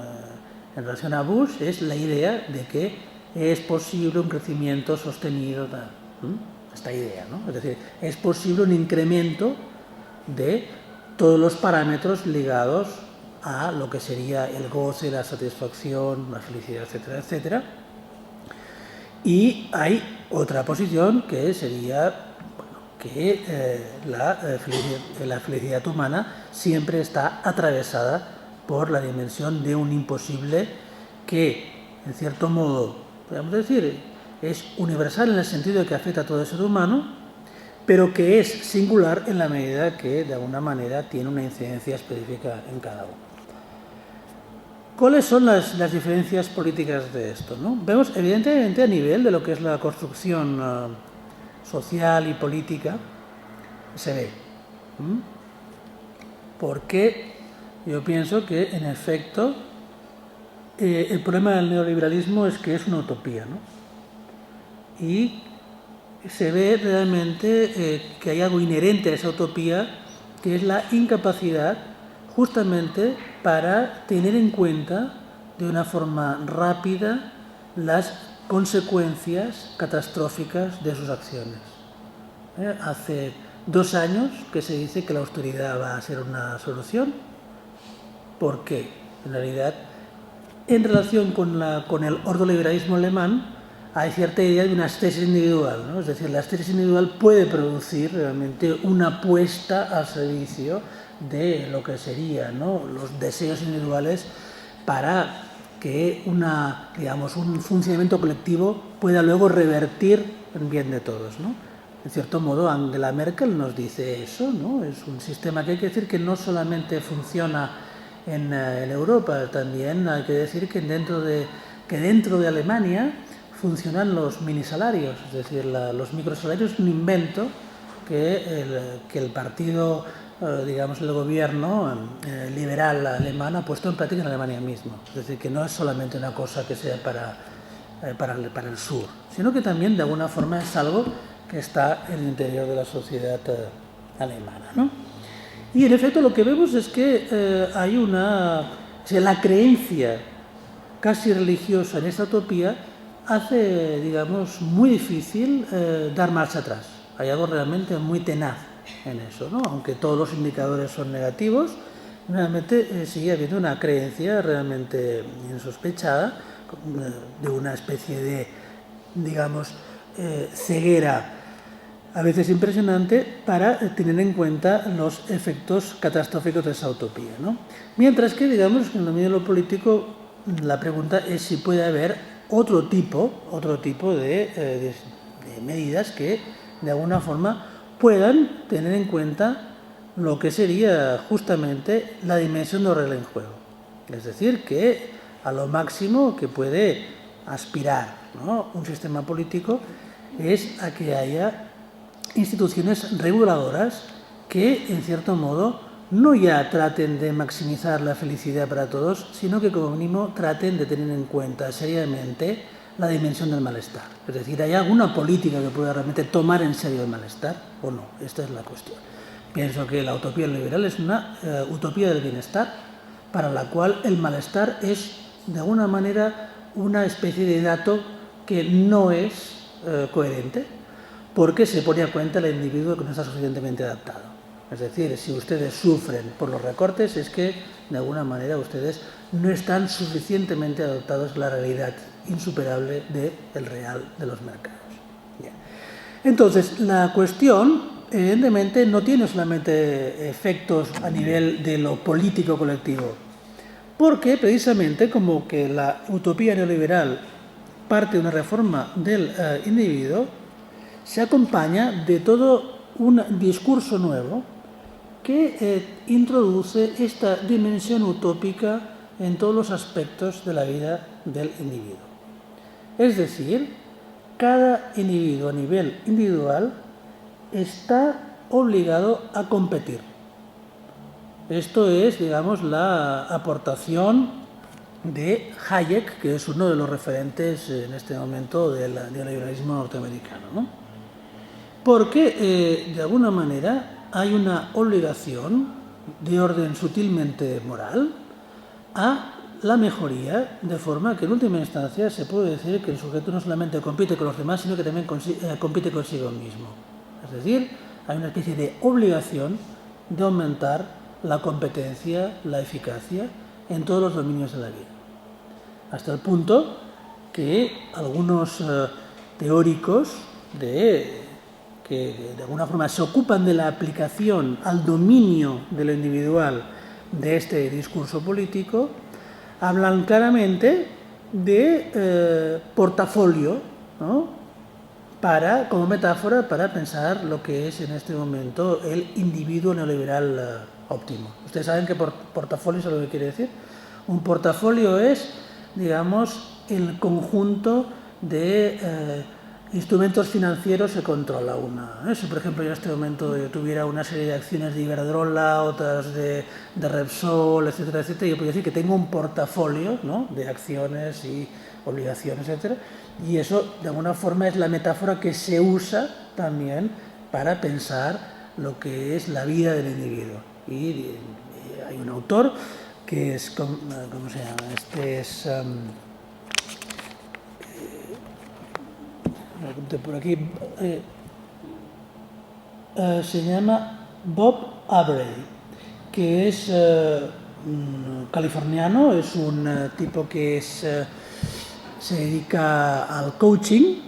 en relación a Bush, es la idea de que es posible un crecimiento sostenido, esta idea, ¿no? Es decir, es posible un incremento de todos los parámetros ligados a lo que sería el goce, la satisfacción, la felicidad, etcétera, etcétera. Y hay otra posición que sería que la felicidad humana siempre está atravesada por la dimensión de un imposible que, en cierto modo, podemos decir, es universal en el sentido de que afecta a todo el ser humano, pero que es singular en la medida que, de alguna manera, tiene una incidencia específica en cada uno. ¿Cuáles son las diferencias políticas de esto, ¿no? Vemos, evidentemente, a nivel de lo que es la construcción social y política, se ve. Porque yo pienso que, en efecto, el problema del neoliberalismo es que es una utopía, ¿no? Y se ve realmente que hay algo inherente a esa utopía, que es la incapacidad justamente para tener en cuenta de una forma rápida las consecuencias catastróficas de sus acciones. Hace 2 años que se dice que la austeridad va a ser una solución. ¿Por qué? En realidad, en relación con el ordoliberalismo alemán, hay cierta idea de una estesis individual, ¿no? Es decir, la estesis individual puede producir realmente una apuesta al servicio de lo que serían, ¿no?, los deseos individuales para que un funcionamiento colectivo pueda luego revertir en bien de todos, ¿no? En cierto modo, Angela Merkel nos dice eso, ¿no? Es un sistema que hay que decir que no solamente funciona en Europa, también hay que decir que dentro de Alemania funcionan los minisalarios, es decir, los microsalarios, un invento que el partido, digamos, el gobierno liberal alemán ha puesto en práctica en Alemania mismo. Es decir, que no es solamente una cosa que sea para el sur, sino que también de alguna forma es algo que está en el interior de la sociedad alemana, ¿no? Y en efecto lo que vemos es que hay la creencia casi religiosa en esta utopía hace, digamos, muy difícil dar marcha atrás. Hay algo realmente muy tenaz en eso, ¿no? Aunque todos los indicadores son negativos, realmente sigue habiendo una creencia realmente insospechada de una especie de, digamos, ceguera a veces impresionante para tener en cuenta los efectos catastróficos de esa utopía, ¿no? Mientras que, digamos, en el dominio de lo político, la pregunta es si puede haber otro tipo de medidas que de alguna forma puedan tener en cuenta lo que sería justamente la dimensión de regla en juego. Es decir, que a lo máximo que puede aspirar, ¿no?, un sistema político es a que haya instituciones reguladoras que, en cierto modo, no ya traten de maximizar la felicidad para todos, sino que como mínimo traten de tener en cuenta seriamente la dimensión del malestar. Es decir, ¿hay alguna política que pueda realmente tomar en serio el malestar o no? Esta es la cuestión. Pienso que la utopía liberal es una utopía del bienestar para la cual el malestar es, de alguna manera, una especie de dato que no es coherente, porque se pone a cuenta el individuo que no está suficientemente adaptado. Es decir, si ustedes sufren por los recortes es que, de alguna manera, ustedes no están suficientemente adaptados a la realidad insuperable del real de los mercados. Bien. Entonces, la cuestión, evidentemente, no tiene solamente efectos a nivel de lo político colectivo, porque precisamente como que la utopía neoliberal parte de una reforma del individuo, se acompaña de todo un discurso nuevo que introduce esta dimensión utópica en todos los aspectos de la vida del individuo. Es decir, cada individuo a nivel individual está obligado a competir. Esto es, digamos, la aportación de Hayek, que es uno de los referentes en este momento del neoliberalismo norteamericano, ¿no? Porque, de alguna manera, hay una obligación de orden sutilmente moral a la mejoría, de forma que en última instancia se puede decir que el sujeto no solamente compite con los demás, sino que también compite consigo mismo. Es decir, hay una especie de obligación de aumentar la competencia, la eficacia en todos los dominios de la vida. Hasta el punto que algunos teóricos que de alguna forma se ocupan de la aplicación al dominio de lo individual de este discurso político, hablan claramente de portafolio, ¿no?, como metáfora para pensar lo que es en este momento el individuo neoliberal óptimo. ¿Ustedes saben qué portafolio es lo que quiere decir? Un portafolio es, digamos, el conjunto de instrumentos financieros que controla una. Si, por ejemplo, yo en este momento yo tuviera una serie de acciones de Iberdrola, otras de Repsol, etcétera, etcétera, yo podría decir que tengo un portafolio, ¿no?, de acciones y obligaciones, etcétera, y eso, de alguna forma, es la metáfora que se usa también para pensar lo que es la vida del individuo. Y hay un autor que es, ¿cómo se llama? Este es... por aquí, se llama Bob Abrey, que es californiano, es un tipo que se dedica al coaching,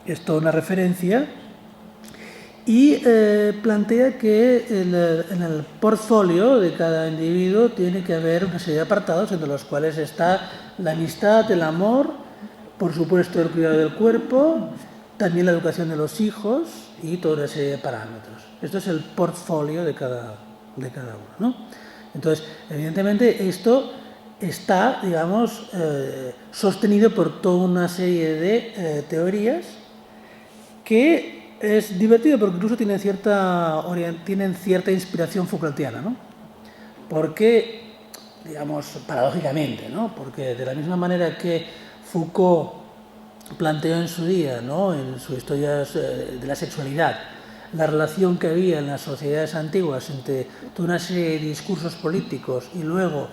es toda una referencia, y plantea que en el portfolio de cada individuo tiene que haber una serie de apartados entre los cuales está la amistad, el amor, por supuesto el cuidado del cuerpo, también la educación de los hijos y toda una serie de parámetros. Esto es el portfolio de cada uno, ¿no? Entonces, evidentemente, esto está, digamos, sostenido por toda una serie de teorías que es divertido porque incluso tienen cierta inspiración Foucaultiana, ¿no? Porque, digamos, paradójicamente, ¿no?, porque de la misma manera que Foucault planteó en su día, ¿no?, en sus historias de la sexualidad, la relación que había en las sociedades antiguas entre toda una serie de discursos políticos y luego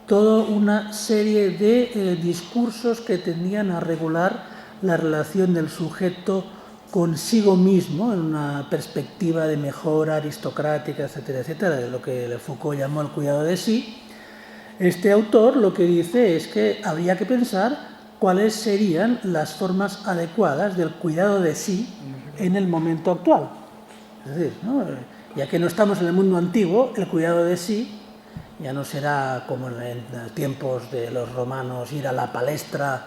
toda una serie de discursos que tendían a regular la relación del sujeto consigo mismo en una perspectiva de mejora aristocrática, etcétera, etcétera, de lo que Foucault llamó el cuidado de sí. Este autor lo que dice es que habría que pensar cuáles serían las formas adecuadas del cuidado de sí en el momento actual. Es decir, ¿no?, ya que no estamos en el mundo antiguo, el cuidado de sí ya no será como en tiempos de los romanos ir a la palestra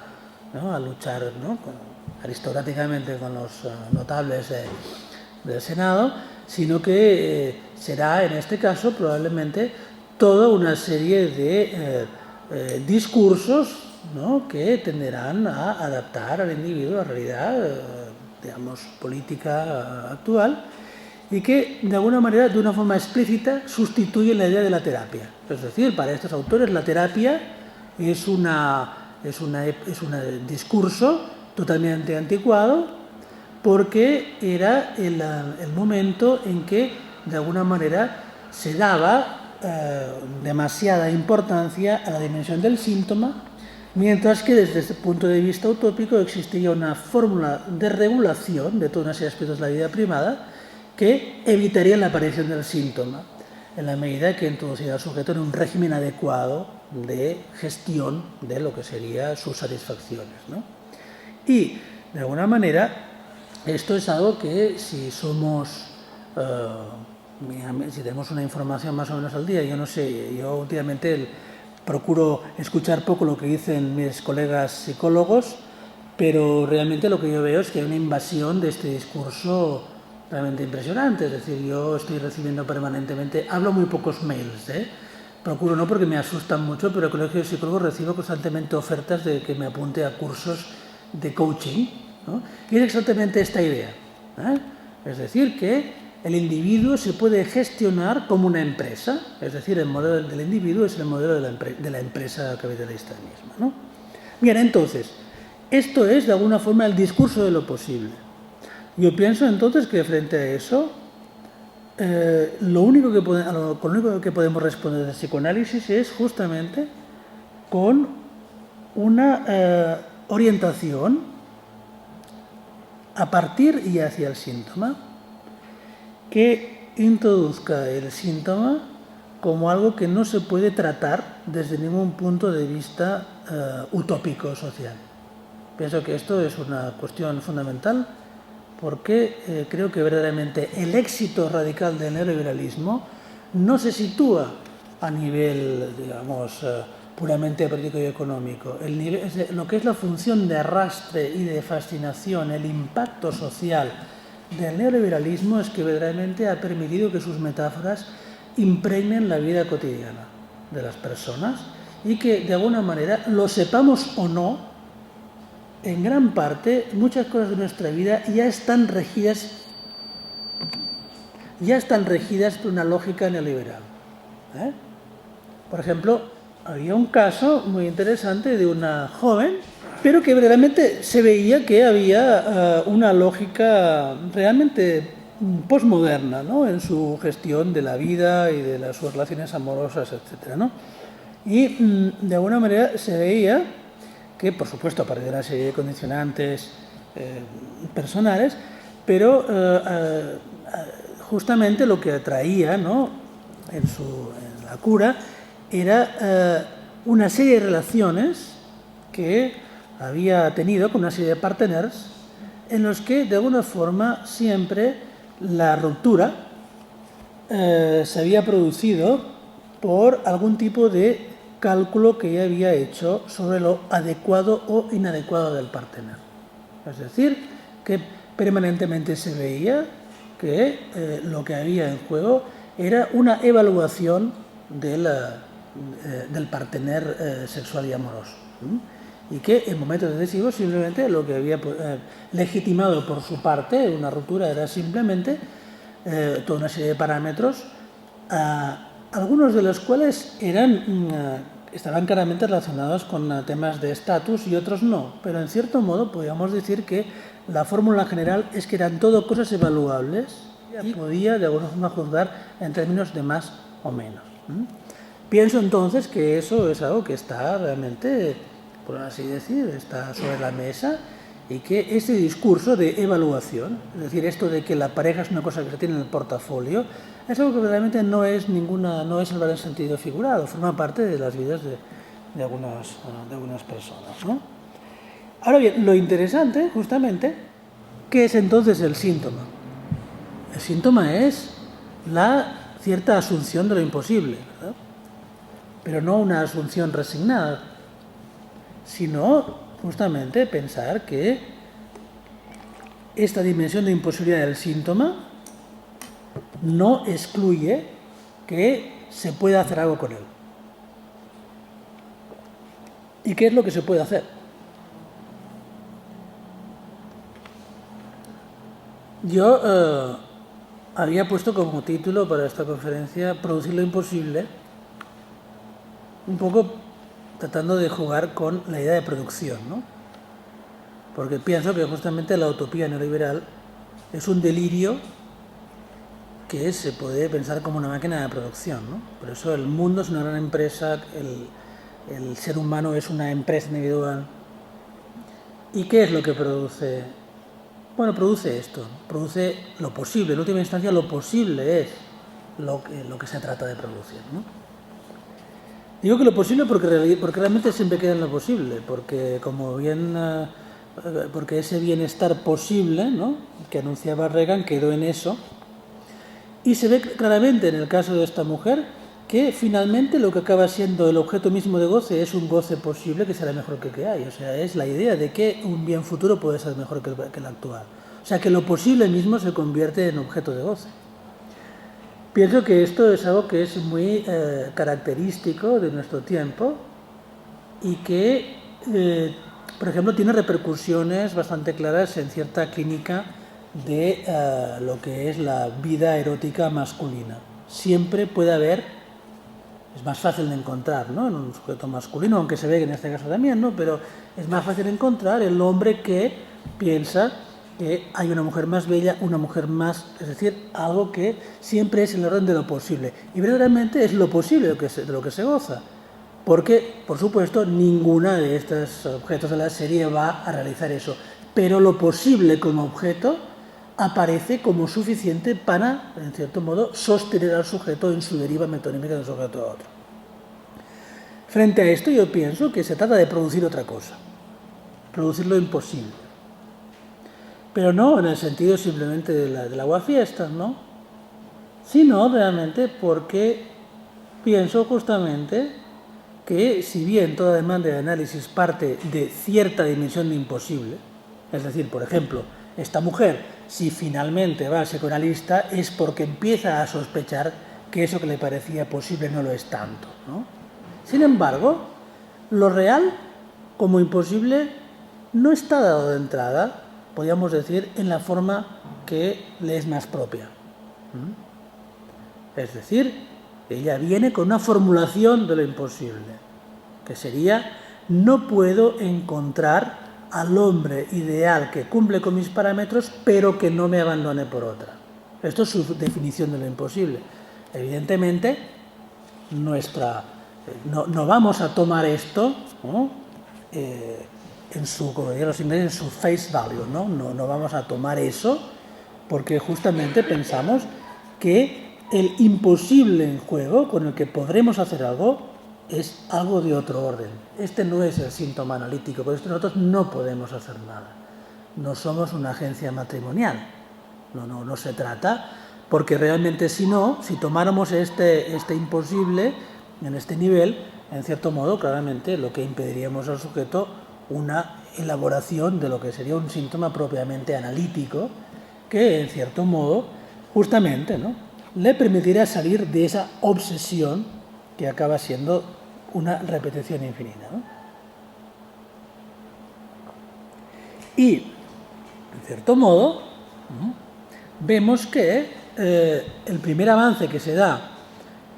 ¿no?, a luchar, ¿no?, aristocráticamente con los notables del Senado, sino que será en este caso probablemente toda una serie de discursos, ¿no?, que tenderán a adaptar al individuo a la realidad, digamos, política actual, y que de alguna manera, de una forma explícita, sustituyen la idea de la terapia. Es decir, para estos autores la terapia es un discurso totalmente anticuado, porque era el momento en que de alguna manera se daba demasiada importancia a la dimensión del síntoma, mientras que desde este punto de vista utópico existía una fórmula de regulación de toda una serie de aspectos de la vida privada que evitaría la aparición del síntoma, en la medida que introduciera al sujeto en un régimen adecuado de gestión de lo que serían sus satisfacciones, ¿no? Y, de alguna manera, esto es algo que si somos, si tenemos una información más o menos al día, yo no sé, yo últimamente procuro escuchar poco lo que dicen mis colegas psicólogos, pero realmente lo que yo veo es que hay una invasión de este discurso realmente impresionante. Es decir, yo estoy recibiendo permanentemente, hablo muy pocos mails, procuro no porque me asustan mucho, pero el Colegio de Psicólogos recibo constantemente ofertas de que me apunte a cursos de coaching, ¿no? Y es exactamente esta idea, es decir, que el individuo se puede gestionar como una empresa, es decir, el modelo del individuo es el modelo de la empresa capitalista misma, ¿no? Bien, entonces, esto es de alguna forma el discurso de lo posible. Yo pienso entonces que frente a eso, lo único que podemos responder del psicoanálisis es justamente con una orientación a partir y hacia el síntoma, que introduzca el síntoma como algo que no se puede tratar desde ningún punto de vista utópico social. Pienso que esto es una cuestión fundamental, porque creo que verdaderamente el éxito radical del neoliberalismo no se sitúa a nivel, digamos, puramente político y económico. Lo que es la función de arrastre y de fascinación, el impacto social del neoliberalismo es que verdaderamente ha permitido que sus metáforas impregnen la vida cotidiana de las personas y que de alguna manera, lo sepamos o no, en gran parte, muchas cosas de nuestra vida ya están regidas por una lógica neoliberal. Por ejemplo, había un caso muy interesante de una joven, pero que realmente se veía que había una lógica realmente posmoderna, ¿no?, en su gestión de la vida y de sus relaciones amorosas, etc., ¿no? Y de alguna manera se veía que, por supuesto, a partir de una serie de condicionantes personales, pero justamente lo que atraía, ¿no?, en la cura era una serie de relaciones que había tenido con una serie de partners en los que, de alguna forma, siempre la ruptura se había producido por algún tipo de cálculo que ella había hecho sobre lo adecuado o inadecuado del partner. Es decir, que permanentemente se veía que lo que había en juego era una evaluación del partner sexual y amoroso. Y que en momentos decisivos simplemente lo que había legitimado por su parte una ruptura era simplemente toda una serie de parámetros, algunos de los cuales estaban claramente relacionados con temas de estatus y otros no, pero en cierto modo podríamos decir que la fórmula general es que eran todo cosas evaluables y podía de alguna forma juzgar en términos de más o menos. Pienso entonces que eso es algo que está realmente, por así decir, está sobre la mesa, y que este discurso de evaluación, es decir, esto de que la pareja es una cosa que se tiene en el portafolio, es algo que realmente no es hablar en sentido figurado, forma parte de las vidas de algunas personas, ¿no? Ahora bien, lo interesante, justamente, ¿qué es entonces el síntoma? El síntoma es la cierta asunción de lo imposible, ¿verdad? Pero no una asunción resignada, sino justamente pensar que esta dimensión de imposibilidad del síntoma no excluye que se pueda hacer algo con él. ¿Y qué es lo que se puede hacer? Yo había puesto como título para esta conferencia "Producir lo imposible", un poco tratando de jugar con la idea de producción, ¿no? Porque pienso que justamente la utopía neoliberal es un delirio que se puede pensar como una máquina de producción, ¿no? Por eso el mundo es una gran empresa, el ser humano es una empresa individual. ¿Y qué es lo que produce? Bueno, produce esto, produce lo posible. En última instancia, lo posible es lo que se trata de producir, ¿no? Digo que lo posible porque realmente siempre queda en lo posible, porque porque ese bienestar posible, ¿no?, que anunciaba Reagan quedó en eso. Y se ve claramente en el caso de esta mujer que finalmente lo que acaba siendo el objeto mismo de goce es un goce posible que será mejor que el que hay. O sea, es la idea de que un bien futuro puede ser mejor que el actual. O sea, que lo posible mismo se convierte en objeto de goce. Pienso que esto es algo que es muy característico de nuestro tiempo y que, por ejemplo, tiene repercusiones bastante claras en cierta clínica de lo que es la vida erótica masculina. Siempre puede haber, es más fácil de encontrar, ¿no?, en un sujeto masculino, aunque se ve que en este caso también, ¿no?, pero es más fácil encontrar el hombre que piensa que hay una mujer más bella, una mujer más, es decir, algo que siempre es en el orden de lo posible. Y verdaderamente es lo posible de lo que se goza. Porque, por supuesto, ninguna de estos objetos de la serie va a realizar eso. Pero lo posible como objeto aparece como suficiente para, en cierto modo, sostener al sujeto en su deriva metonímica de un sujeto a otro. Frente a esto, yo pienso que se trata de producir otra cosa. Producir lo imposible. Pero no en el sentido simplemente del aguafiestas, ¿no?, sino realmente porque pienso justamente que si bien toda demanda de análisis parte de cierta dimensión de imposible, es decir, por ejemplo, esta mujer, si finalmente va al psicoanalista, es porque empieza a sospechar que eso que le parecía posible no lo es tanto, ¿no? Sin embargo, lo real como imposible no está dado de entrada, podríamos decir, en la forma que le es más propia. Es decir, ella viene con una formulación de lo imposible, que sería: no puedo encontrar al hombre ideal que cumple con mis parámetros, pero que no me abandone por otra. Esto es su definición de lo imposible. Evidentemente, no vamos a tomar esto, ¿no?, en su, como dirían los ingleses, en su face value, ¿no? No vamos a tomar eso porque justamente pensamos que el imposible en juego, con el que podremos hacer algo, es algo de otro orden. Este no es el síntoma analítico, por esto nosotros no podemos hacer nada. No somos una agencia matrimonial. No se trata, porque realmente si tomáramos este imposible en este nivel, en cierto modo, claramente lo que impediríamos al sujeto una elaboración de lo que sería un síntoma propiamente analítico, que en cierto modo, justamente, ¿no?, le permitiría salir de esa obsesión que acaba siendo una repetición infinita, ¿no? Y, en cierto modo, vemos que el primer avance que se da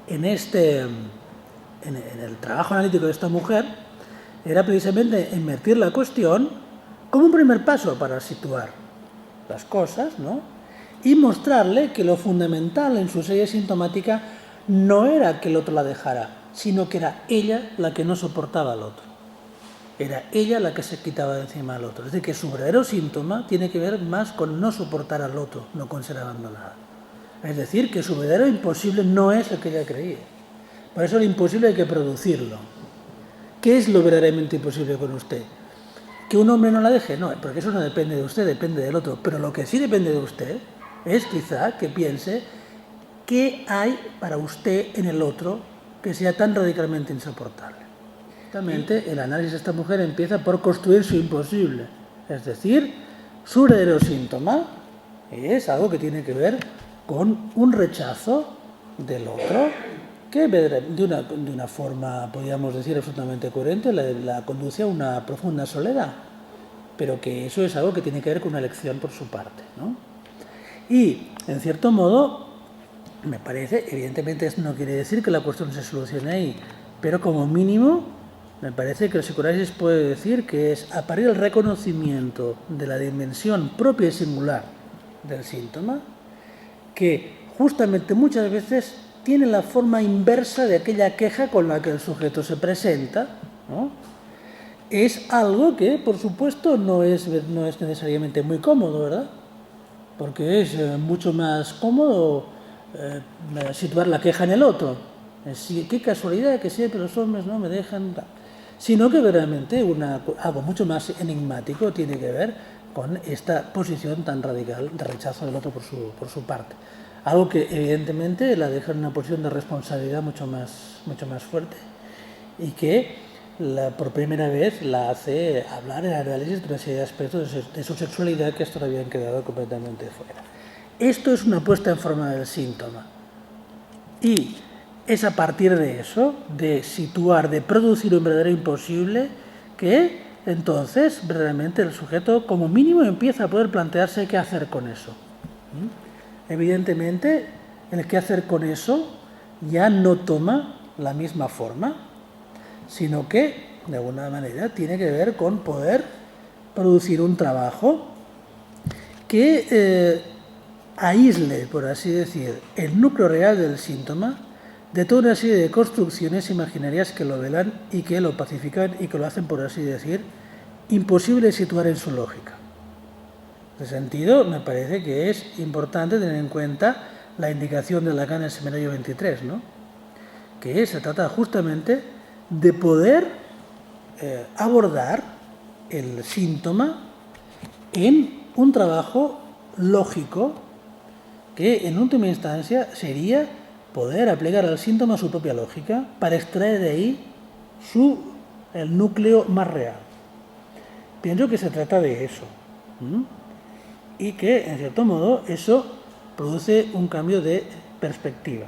en el trabajo analítico de esta mujer era precisamente invertir la cuestión como un primer paso para situar las cosas, ¿no?, y mostrarle que lo fundamental en su serie sintomática no era que el otro la dejara, sino que era ella la que no soportaba al otro. Era ella la que se quitaba de encima al otro. Es decir, que su verdadero síntoma tiene que ver más con no soportar al otro, no con ser abandonada. Es decir, que su verdadero imposible no es el que ella creía. Por eso lo imposible hay que producirlo. ¿Qué es lo verdaderamente imposible con usted? ¿Que un hombre no la deje? No, porque eso no depende de usted, depende del otro. Pero lo que sí depende de usted es quizá que piense qué hay para usted en el otro que sea tan radicalmente insoportable. Justamente el análisis de esta mujer empieza por construir su imposible. Es decir, su verdadero síntoma es algo que tiene que ver con un rechazo del otro que de una forma, podríamos decir, absolutamente coherente la conduce a una profunda soledad. Pero que eso es algo que tiene que ver con una elección por su parte, ¿no? Y, en cierto modo, me parece, evidentemente esto no quiere decir que la cuestión se solucione ahí, pero como mínimo me parece que el psicoanálisis puede decir que es a partir del reconocimiento de la dimensión propia y singular del síntoma, que justamente muchas veces tiene la forma inversa de aquella queja con la que el sujeto se presenta, ¿no? Es algo que, por supuesto, no es necesariamente muy cómodo, ¿verdad? Porque es mucho más cómodo situar la queja en el otro. Qué casualidad que siempre los hombres no me dejan... Sino que realmente algo mucho más enigmático tiene que ver con esta posición tan radical de rechazo del otro por su parte. Algo que evidentemente la deja en una posición de responsabilidad mucho más fuerte y que por primera vez la hace hablar en el análisis de una serie de aspectos de su sexualidad que hasta ahora habían quedado completamente fuera. Esto es una puesta en forma del síntoma. Y es a partir de eso, de situar, de producir un verdadero imposible, que entonces verdaderamente el sujeto como mínimo empieza a poder plantearse qué hacer con eso. Evidentemente, el qué hacer con eso ya no toma la misma forma, sino que, de alguna manera, tiene que ver con poder producir un trabajo que aísle, por así decir, el núcleo real del síntoma de toda una serie de construcciones imaginarias que lo velan y que lo pacifican y que lo hacen, por así decir, imposible de situar en su lógica. En ese sentido, me parece que es importante tener en cuenta la indicación de Lacan en el seminario 23, ¿no? Que se trata justamente de poder abordar el síntoma en un trabajo lógico que en última instancia sería poder aplicar al síntoma su propia lógica para extraer de ahí el núcleo más real. Pienso que se trata de eso, y que en cierto modo eso produce un cambio de perspectiva.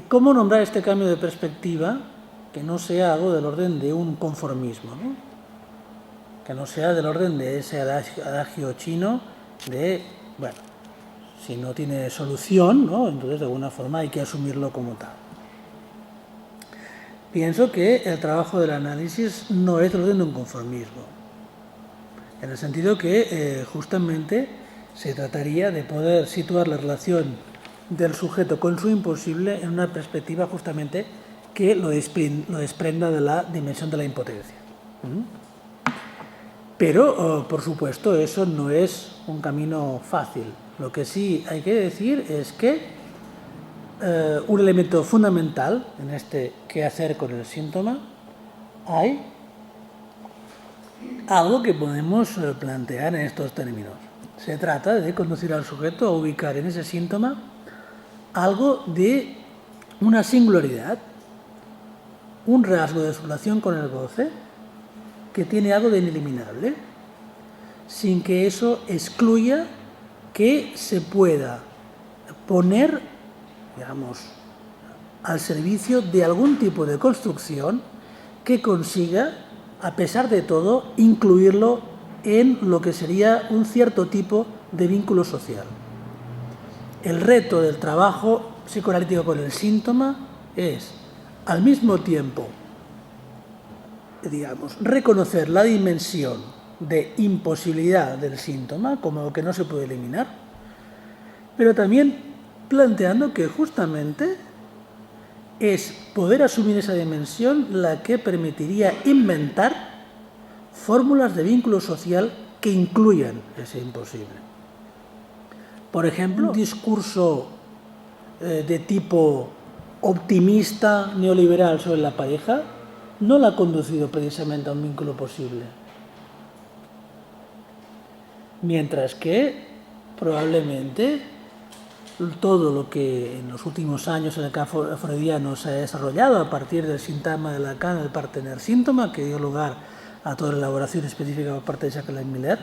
¿Cómo nombrar este cambio de perspectiva que no sea algo del orden de un conformismo, ¿no? Que no sea del orden de ese adagio chino de, bueno, si no tiene solución, ¿no? Entonces de alguna forma hay que asumirlo como tal. Pienso que el trabajo del análisis no es del orden de un conformismo, en el sentido que justamente se trataría de poder situar la relación del sujeto con su imposible en una perspectiva justamente que lo desprenda de la dimensión de la impotencia. Pero, por supuesto, eso no es un camino fácil. Lo que sí hay que decir es que un elemento fundamental en este qué hacer con el síntoma, hay algo que podemos plantear en estos términos. Se trata de conducir al sujeto a ubicar en ese síntoma algo de una singularidad, un rasgo de su relación con el goce que tiene algo de ineliminable, sin que eso excluya que se pueda poner, digamos, al servicio de algún tipo de construcción que consiga, a pesar de todo, incluirlo en lo que sería un cierto tipo de vínculo social. El reto del trabajo psicoanalítico con el síntoma es, al mismo tiempo, digamos, reconocer la dimensión de imposibilidad del síntoma como algo que no se puede eliminar, pero también planteando que justamente es poder asumir esa dimensión la que permitiría inventar fórmulas de vínculo social que incluyan ese imposible. Por ejemplo, un discurso de tipo optimista, neoliberal sobre la pareja no la ha conducido precisamente a un vínculo posible. Mientras que probablemente todo lo que en los últimos años en el campo freudiano se ha desarrollado a partir del síntoma de Lacan, el partener-síntoma, que dio lugar a toda la elaboración específica por parte de Jacqueline Miller,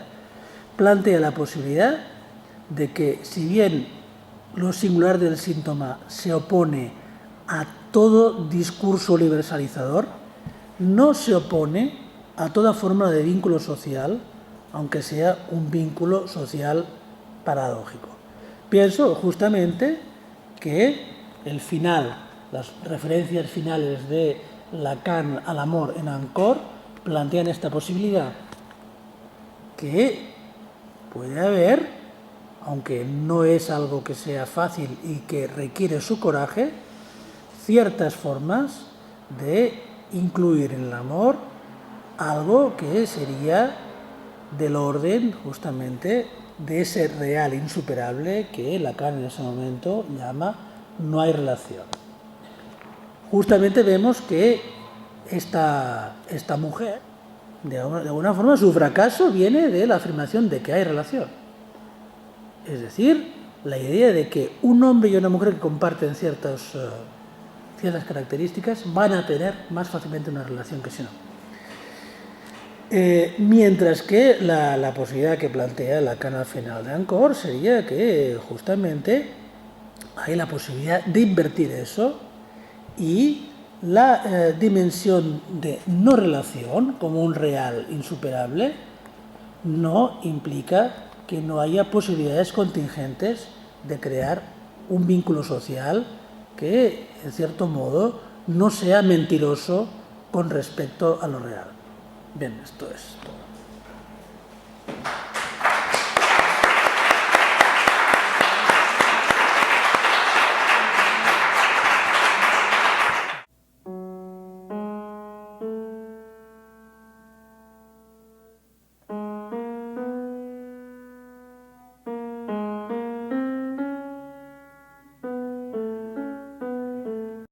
plantea la posibilidad de que, si bien lo singular del síntoma se opone a todo discurso universalizador, no se opone a toda forma de vínculo social, aunque sea un vínculo social paradójico. Pienso justamente que el final, las referencias finales de Lacan al amor en Ancor plantean esta posibilidad, que puede haber, aunque no es algo que sea fácil y que requiere su coraje, ciertas formas de incluir en el amor algo que sería del orden justamente de ese real insuperable que Lacan en ese momento llama no hay relación. Justamente vemos que esta mujer, de alguna forma, su fracaso viene de la afirmación de que hay relación. Es decir, la idea de que un hombre y una mujer que comparten ciertas características van a tener más fácilmente una relación que si no. Mientras que la posibilidad que plantea Lacan al final de Ancor sería que justamente hay la posibilidad de invertir eso y la dimensión de no relación como un real insuperable no implica que no haya posibilidades contingentes de crear un vínculo social que, en cierto modo, no sea mentiroso con respecto a lo real. Bien, esto es todo.